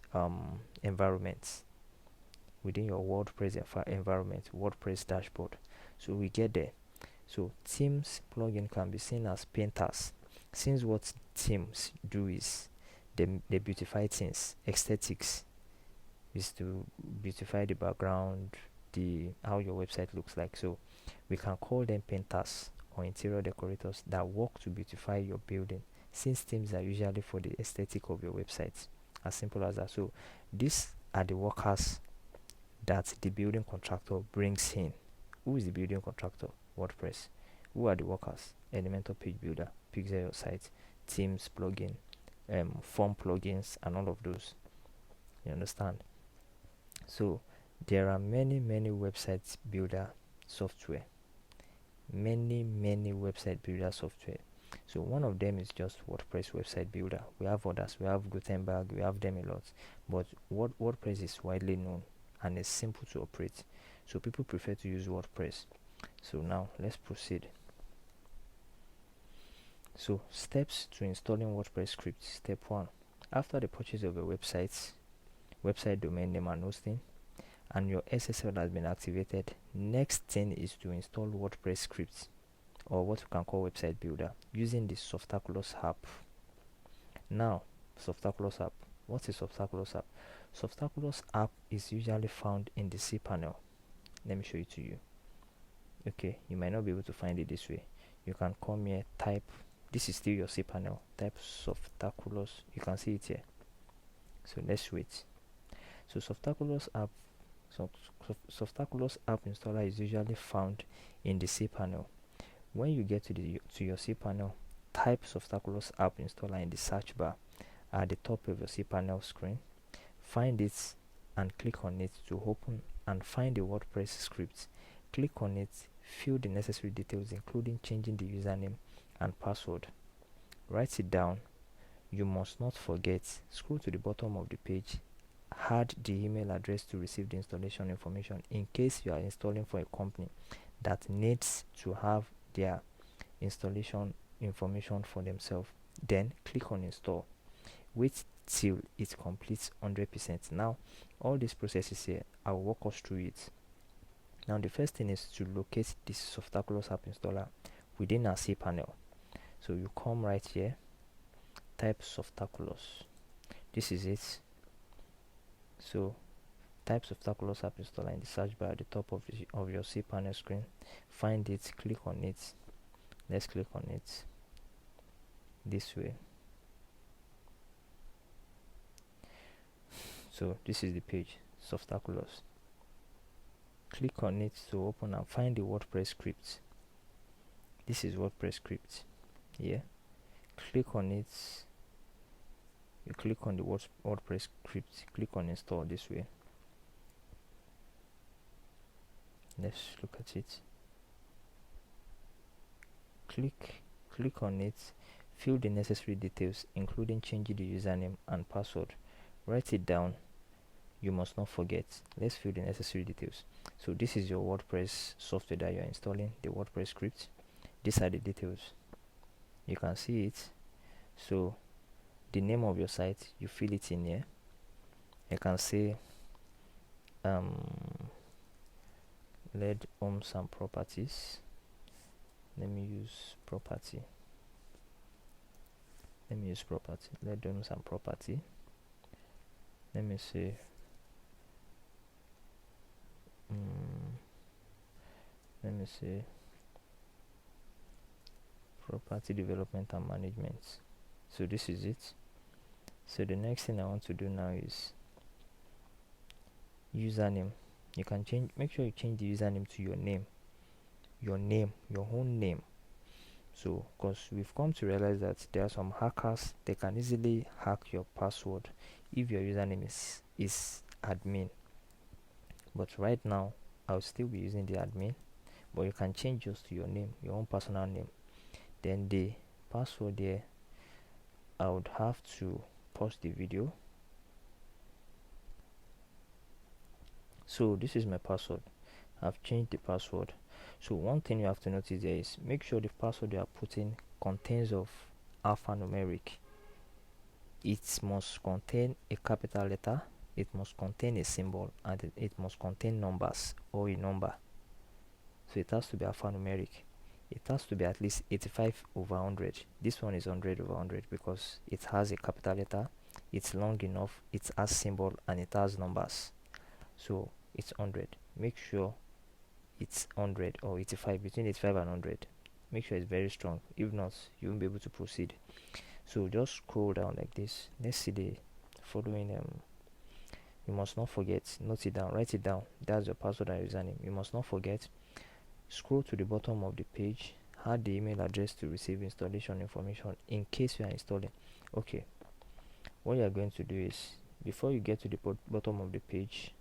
environment, within your WordPress environment, WordPress dashboard. So we get there. So themes plugin can be seen as painters, since what themes do is they beautify things. Aesthetics is to beautify the background, the how your website looks like. So we can call them painters or interior decorators that work to beautify your building, since themes are usually for the aesthetic of your website. As simple as that. So these are the workers that the building contractor brings in. Who is the building contractor? WordPress. Who are the workers? Elementor Page Builder, Pixel Your Site, Themes plugin, form plugins, and all of those. You understand? So there are many website builder software. Many website builder software. So one of them is just WordPress website builder. We have others. We have Gutenberg. We have them a lot. But WordPress is widely known and is simple to operate. So people prefer to use WordPress. So now let's proceed. So steps to installing WordPress script. Step 1. After the purchase of a website domain name and hosting, and your SSL has been activated, next thing is to install WordPress scripts, or what you can call website builder, using the Softaculous app. Now, Softaculous app. What is Softaculous app? Softaculous app is usually found in the cPanel. Let me show it to you. Okay, you might not be able to find it this way. You can come here, type, this is still your cPanel, type Softaculous. You can see it here. So let's wait. So Softaculous app, Softaculous app installer is usually found in the cPanel. When you get to your cPanel, type Softaculous app installer in the search bar at the top of your cPanel screen. Find it and click on it to open, and find the WordPress script. Click on it, fill the necessary details including changing the username and password. Write it down. You must not forget. Scroll to the bottom of the page. Add the email address to receive the installation information in case you are installing for a company that needs to have their installation information for themselves. Then click on install. Wait till it completes 100%. Now all these processes here, I will walk us through it. Now the first thing is to locate this Softaculous app installer within our cPanel. So you come right here, type Softaculous. This is it. So type Softaculous app installer in the search bar at the top of your cPanel screen. Find it, click on it. Let's click on it this way. So this is the page, Softaculous. Click on it to open and find the WordPress script. This is WordPress script. Yeah. Click on it. You click on the WordPress script. Click on install this way. Let's look at it. Click on it. Fill the necessary details, including changing the username and password. Write it down. You must not forget. Let's fill the necessary details. So this is your WordPress software that you are installing, the WordPress script. These are the details. You can see it. So the name of your site, you fill it in here. You can say lead homes and properties. Let me use property. Lead homes and property. Let me say property development and management. So this is it. So the next thing I want to do now is username. you can change, make sure you change the username to your name, your own name. So because we've come to realize that there are some hackers, they can easily hack your password if your username is admin. But right now I'll still be using the admin, but you can change just to your name, your own personal name. Then the password there, I would have to pause the video. So this is my password. I've changed the password. So one thing you have to notice there is make sure the password you are putting contains of alphanumeric. It must contain a capital letter, it must contain a symbol, and it must contain numbers or a number. So it has to be alphanumeric. It has to be at least 85 over 100. This one is 100 over 100 because it has a capital letter, it's long enough, it has symbol, and it has numbers. So it's 100. Make sure it's 100 or 85, between 85 and 100. Make sure it's very strong. If not, you won't be able to proceed. So just scroll down like this. Let's see the following. You must not forget, note it down, write it down. That's your password and username. You must not forget. Scroll to the bottom of the page, add the email address to receive installation information in case you are installing. Okay, what you are going to do is, before you get to the bottom of the page,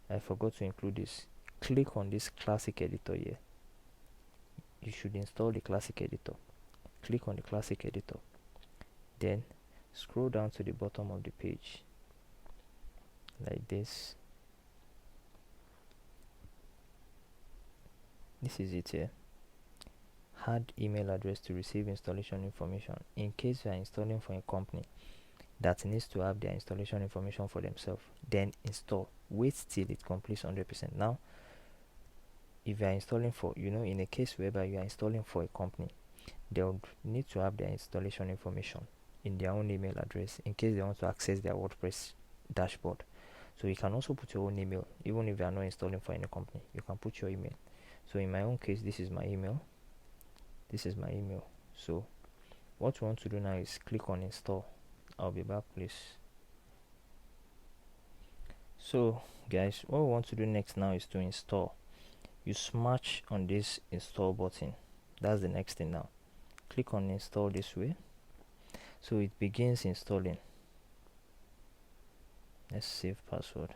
I forgot to include this. Click on this classic editor here. You should install the classic editor. Click on the classic editor, then scroll down to the bottom of the page like this. This is it here. Add email address to receive installation information in case you are installing for a company that needs to have their installation information for themselves. Then install. Wait till it completes 100%. Now if you are installing for, in a case whereby you are installing for a company, they would need to have their installation information in their own email address in case they want to access their WordPress dashboard. So you can also put your own email. Even if you are not installing for any company, you can put your email. So in my own case, this is my email. So what you want to do now is click on install. I'll be back, please. So guys, what we want to do next now is to install. You smash on this install button. That's the next thing. Now click on install this way, so it begins installing. Let's save password.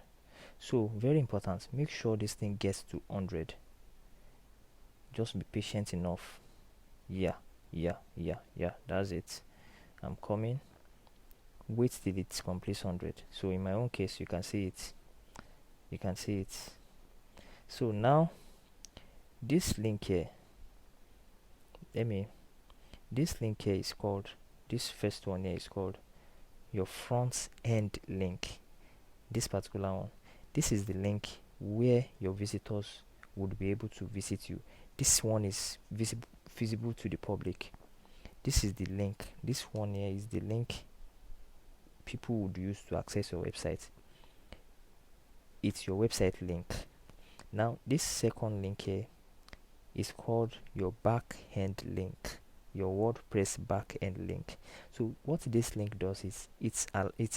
So very important, make sure this thing gets to 100. Just be patient enough. Yeah, that's it. I'm coming. Wait till it completes 100. So in my own case, you can see it. So now this link here, this link here is called, this first one here is called your front end link. This particular one, this is the link where your visitors would be able to visit you. This one is visible to the public. This is the link. This one here is the link people would use to access your website. It's your website link. Now this second link here is called your back end link, your WordPress back end link. So what this link does is it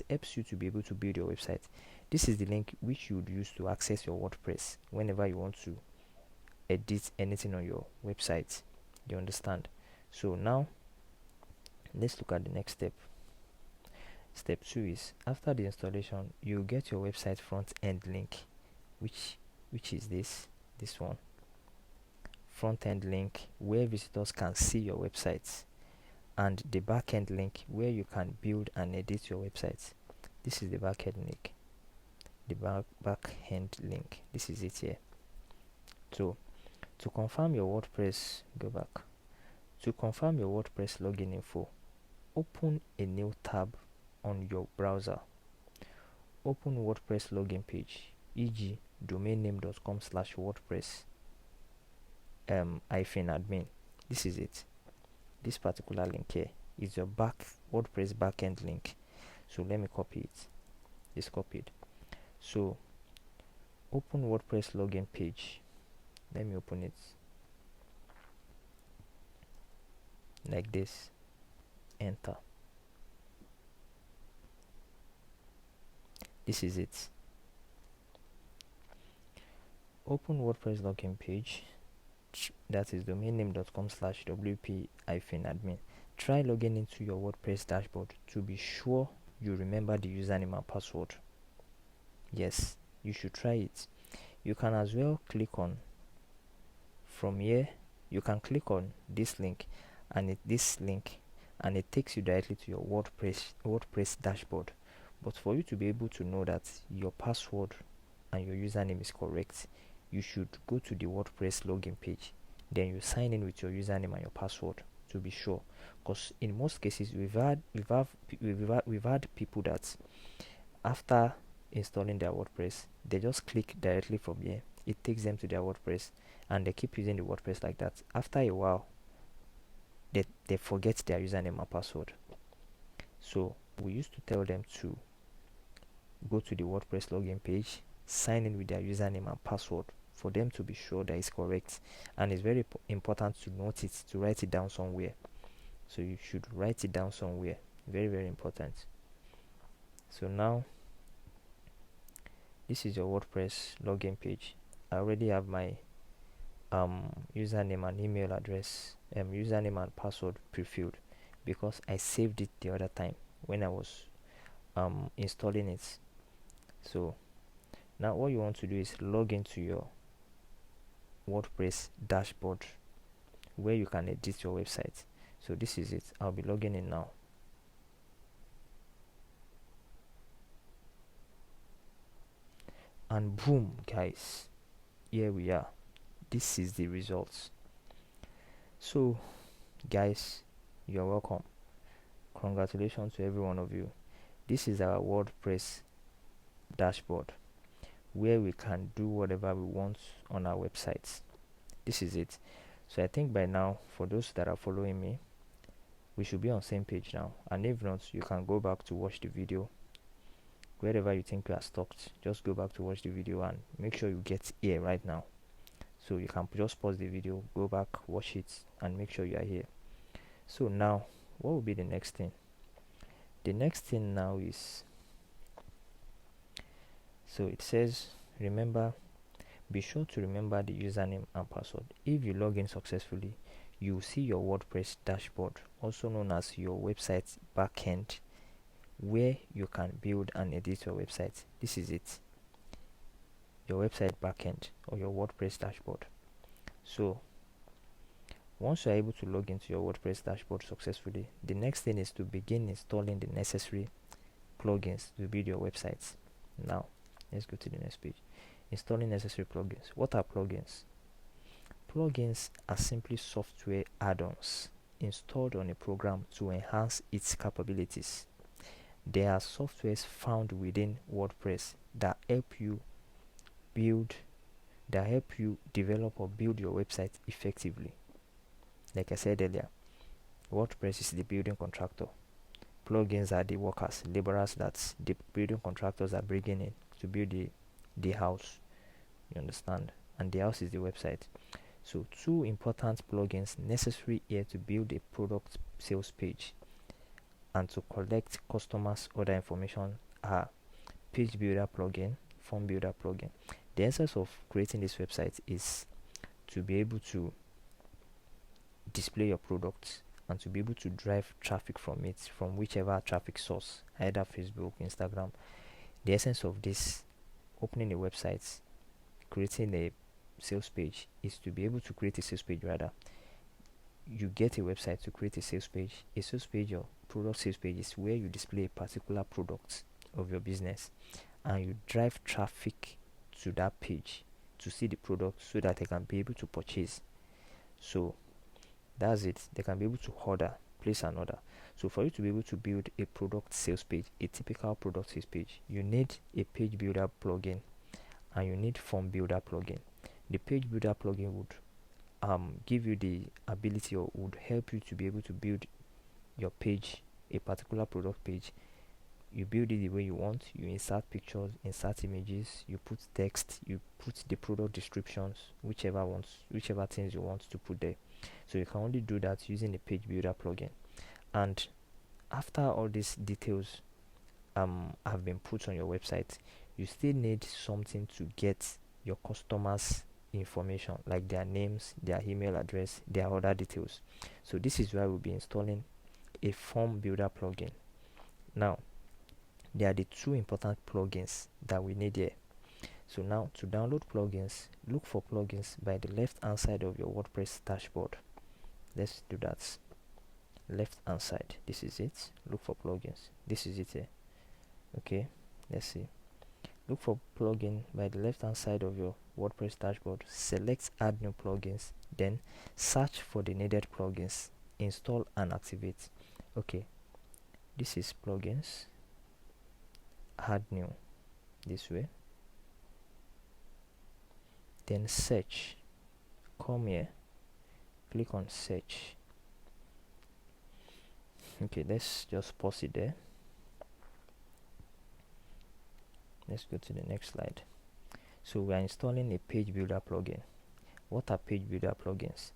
helps you to be able to build your website. This is the link which you would use to access your WordPress whenever you want to edit anything on your website. You understand? So now let's look at the next step. Step 2 is, after the installation, you get your website front end link, which is this one, front end link where visitors can see your website, and the back end link where you can build and edit your website. This is the back end link. Back end link. This is it here. So to confirm your WordPress, go back. To confirm your WordPress login info, open a new tab on your browser. Open WordPress login page, e.g. domainname.com/WordPress -admin. This is it. This particular link here is your WordPress backend link. So let me copy it. It's copied. So open WordPress login page. Let me open it like this. Enter. This is it. open WordPress login page, that is domainname.com/wp-admin. Try logging into your WordPress dashboard to be sure you remember the username and password. Yes, you should try it. You can as well click on from here. You can click on this link and it takes you directly to your WordPress dashboard. But for you to be able to know that your password and your username is correct, you should go to the WordPress login page. Then you sign in with your username and your password to be sure. Because in most cases, we've had people that after installing their WordPress, they just click directly from here. It takes them to their WordPress, and they keep using the WordPress like that. After a while, they forget their username and password. So we used to tell them to go to the WordPress login page, sign in with their username and password for them to be sure that it's correct. And it's very important to note it, to write it down somewhere. So you should write it down somewhere. Very, very important. So now, this is your WordPress login page. I already have my username and email address, username and password pre-filled because I saved it the other time when I was installing it. So now what you want to do is log into your WordPress dashboard where you can edit your website. So this is it. I'll be logging in now. And boom, guys, here we are. This is the results. So guys, you're welcome. Congratulations to every one of you. This is our WordPress dashboard where we can do whatever we want on our websites. This is it. So I think by now, for those that are following me, we should be on the same page now. And if not, you can go back to watch the video. Wherever you think you are stuck, just go back to watch the video and make sure you get here right now. So you can just pause the video, go back, watch it, and make sure you are here. So now, what will be the next thing? The next thing now is, so it says, remember, be sure to remember the username and password. If you log in successfully, you will see your WordPress dashboard, also known as your website backend, where you can build and edit your website. This is it, your website backend or your WordPress dashboard. So once you are able to log into your WordPress dashboard successfully, the next thing is to begin installing the necessary plugins to build your websites. Now let's go to the next page. Installing necessary plugins. What are plugins? Plugins are simply software add-ons installed on a program to enhance its capabilities. There are softwares found within WordPress that help you develop or build your website effectively. Like I said earlier, WordPress is the building contractor. Plugins are the workers, laborers that the building contractors are bringing in to build the house. You understand? And the house is the website. So two important plugins necessary here to build a product sales page and to collect customers' order information are page builder plugin, form builder plugin. The essence of creating this website is to be able to display your products and to be able to drive traffic from it, from whichever traffic source, either Facebook, Instagram. The essence of this opening a website, creating a sales page, is to be able to create a sales page. Rather, you get a website to create a sales page. A sales page or product sales page is where you display a particular product of your business and you drive traffic to that page to see the product so that they can be able to purchase. So that's it. They can be able to place an order. So for you to be able to build a product sales page, a typical product sales page, you need a page builder plugin and you need form builder plugin. The page builder plugin would give you the ability or would help you to be able to build your page, a particular product page. You build it the way you want. You insert pictures, insert images, you put text, you put the product descriptions, whichever things you want to put there. So you can only do that using the page builder plugin. And after all these details have been put on your website, you still need something to get your customers information, like their names, their email address, their other details. So this is why we'll be installing a form builder plugin. Now there are the two important plugins that we need here. So now to download plugins, look for plugins by the left hand side of your WordPress dashboard. Let's do that. Left hand side, this is it. Look for plugins, this is it here. Okay, let's see. Look for plugin by the left hand side of your WordPress dashboard. Select add new plugins, then search for the needed plugins, install and activate. Okay, this is plugins, add new, this way. Then search, come here, click on search. Okay, let's just pause it there. Let's go to the next slide. So we are installing a page builder plugin. What are page builder plugins?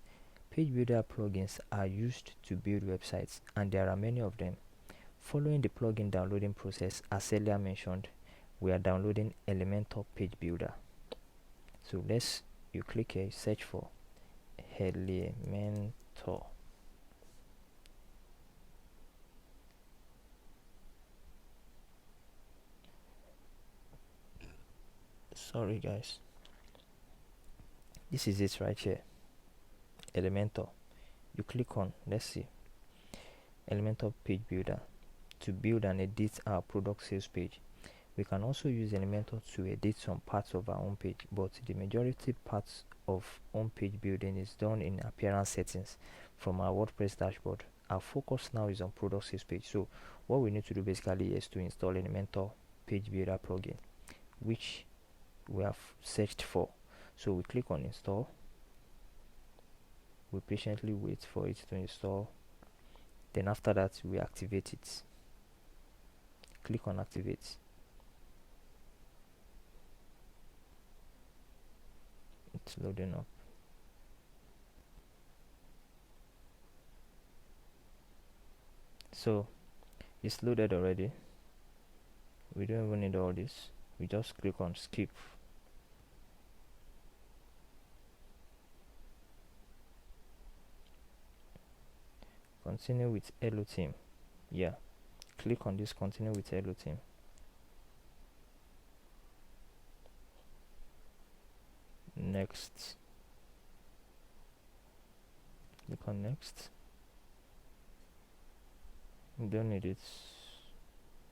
Page builder plugins are used to build websites, and there are many of them. Following the plugin downloading process, as earlier mentioned, we are downloading Elementor page builder. So you click here, search for Elementor. Sorry guys, this is it right here, Elementor. You click on, let's see, Elementor page builder to build and edit our product sales page. We can also use Elementor to edit some parts of our home page, but the majority parts of home page building is done in appearance settings from our WordPress dashboard. Our focus now is on product sales page. So what we need to do basically is to install Elementor page builder plugin, which we have searched for. So we click on install. We patiently wait for it to install. Then after that, we activate it. Click on activate. It's loading up. So it's loaded already. We don't even need all this. We just click on skip. Continue with Hello Team. Yeah, click on this continue with Hello Team. Next. Click on next. You don't need it.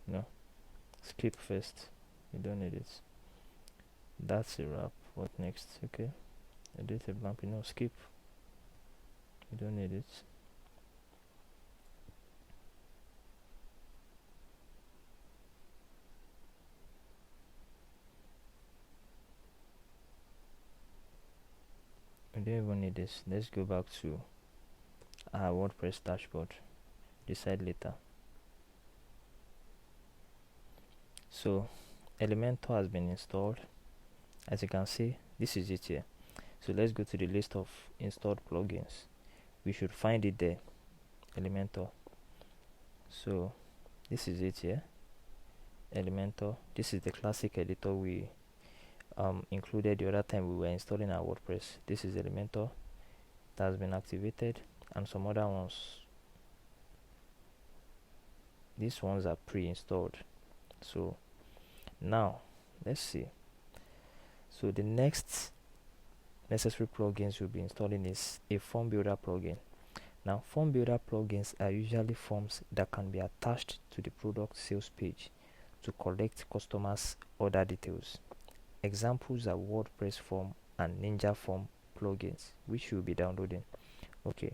No, skip first. You don't need it. That's a wrap. What next? Okay, edit a bump. No, skip. You don't need it. We don't even need this. Let's go back to our WordPress dashboard. Decide later. So Elementor has been installed. As you can see, this is it here. So let's go to the list of installed plugins. We should find it there, Elementor. So this is it here, Elementor. This is the classic editor we included the other time we were installing our WordPress. This is Elementor that has been activated, and some other ones. These ones are pre-installed. So now let's see. So the next necessary plugins we'll be installing is a form builder plugin. Now form builder plugins are usually forms that can be attached to the product sales page to collect customers' order details. Examples are WordPress form and Ninja form plugins, which you'll be downloading. Okay,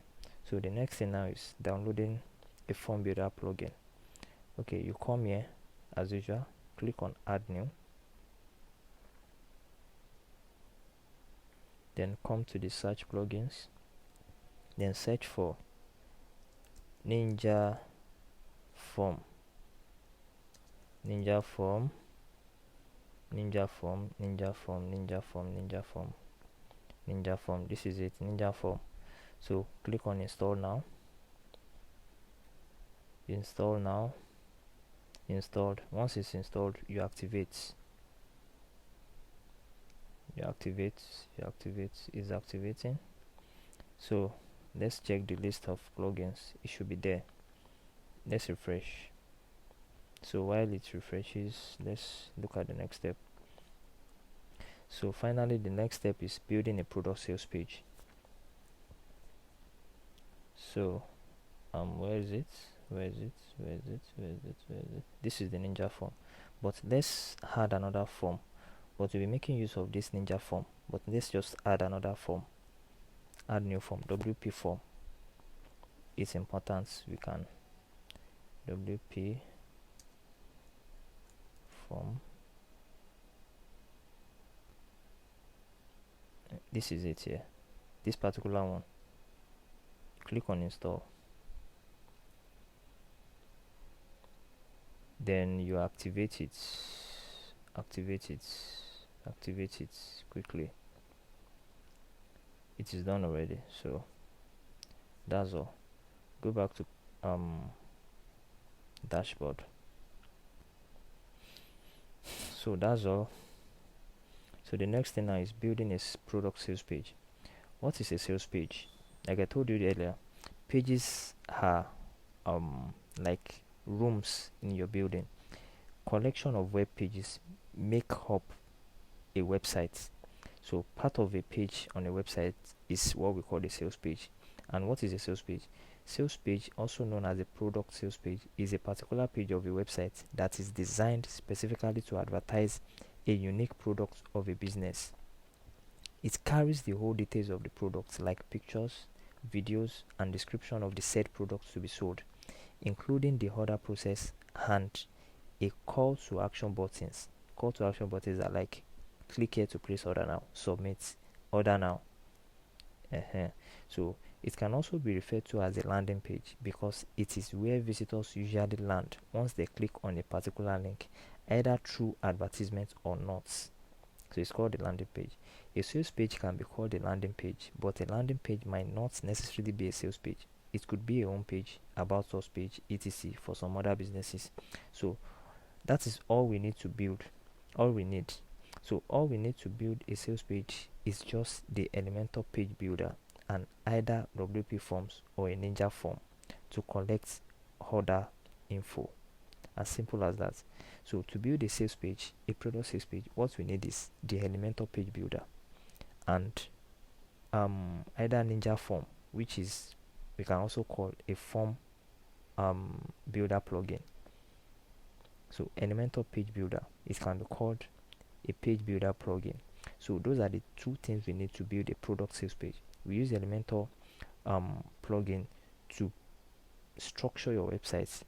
so the next thing now is downloading a form builder plugin. Okay, you come here as usual, click on add new, then come to the search plugins, then search for Ninja form, Ninja form, Ninja form, Ninja form, Ninja form, Ninja form, Ninja form. This is it, Ninja form. So click on install now. Install now. Installed. Once it's installed, you activate. you activate, is activating. So let's check the list of plugins. It should be there. Let's refresh. So while it refreshes, let's look at the next step. So finally, the next step is building a product sales page. So where is it? This is the ninja form, but let's add another form. But we'll be making use of this ninja form, but let's just add another form. Add new form, WP form. It's important. We can WP form. This is it here, this particular one. Click on install, then you activate it quickly. It is done already. So that's all. Go back to dashboard. So that's all. So the next thing now is building a product sales page. What is a sales page? Like I told you earlier, pages are like rooms in your building. Collection of web pages make up a website. So part of a page on a website is what we call a sales page. And what is a sales page? Sales page, also known as a product sales page, is a particular page of a website that is designed specifically to advertise a unique product of a business. It carries the whole details of the product, like pictures, videos, and description of the said products to be sold, including the order process and a call to action buttons. Call to action buttons are like click here to place order now, submit, order now. So it can also be referred to as a landing page because it is where visitors usually land once they click on a particular link, either through advertisement or not. So it's called a landing page. A sales page can be called a landing page, but a landing page might not necessarily be a sales page. It could be a home page, about us page, etc. for some other businesses. So that is all we need to build. All we need to build a sales page is just the Elementor page builder and either WP forms or a ninja form to collect order info. As simple as that. So to build a sales page, a product sales page, what we need is the Elementor page builder and either ninja form, which is we can also call a form builder plugin. So Elementor page builder, it can be called a page builder plugin. So those are the two things we need to build a product sales page. We use Elementor plugin to structure your website,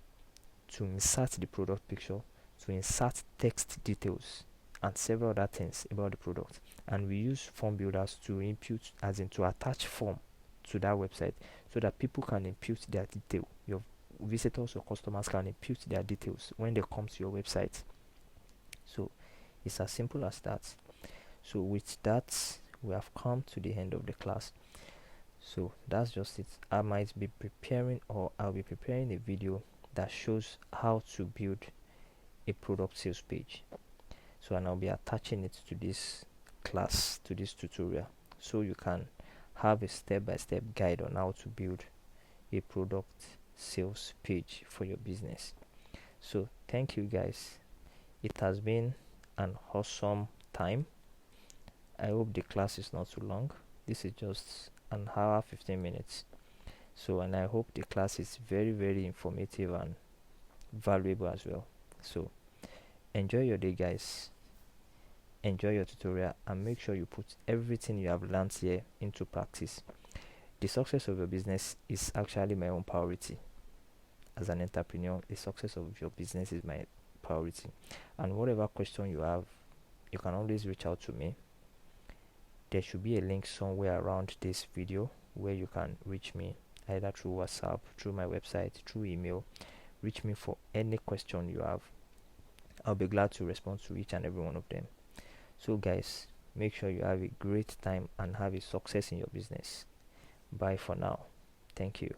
to insert the product picture, to insert text details, and several other things about the product. And we use form builders to impute, as in to attach form to that website, so that people can impute their detail. Your visitors or customers can impute their details when they come to your website. So it's as simple as that. So with that, we have come to the end of the class. So that's just it. I'll be preparing a video that shows how to build a product sales page. So and I'll be attaching it to this class, to this tutorial, so you can have a step-by-step guide on how to build a product sales page for your business. So thank you guys. It has been an awesome time. I hope the class is not too long. This is just an hour 15 minutes. So and I hope the class is very, very informative and valuable as well. So enjoy your day, guys. Enjoy your tutorial and make sure you put everything you have learned here into practice. The success of your business is actually my own priority. As an entrepreneur, the success of your business is my priority. And whatever question you have, you can always reach out to me. There should be a link somewhere around this video where you can reach me either through WhatsApp, through my website, through email. Reach me for any question you have. I'll be glad to respond to each and every one of them. So guys, make sure you have a great time and have a success in your business. Bye for now. Thank you.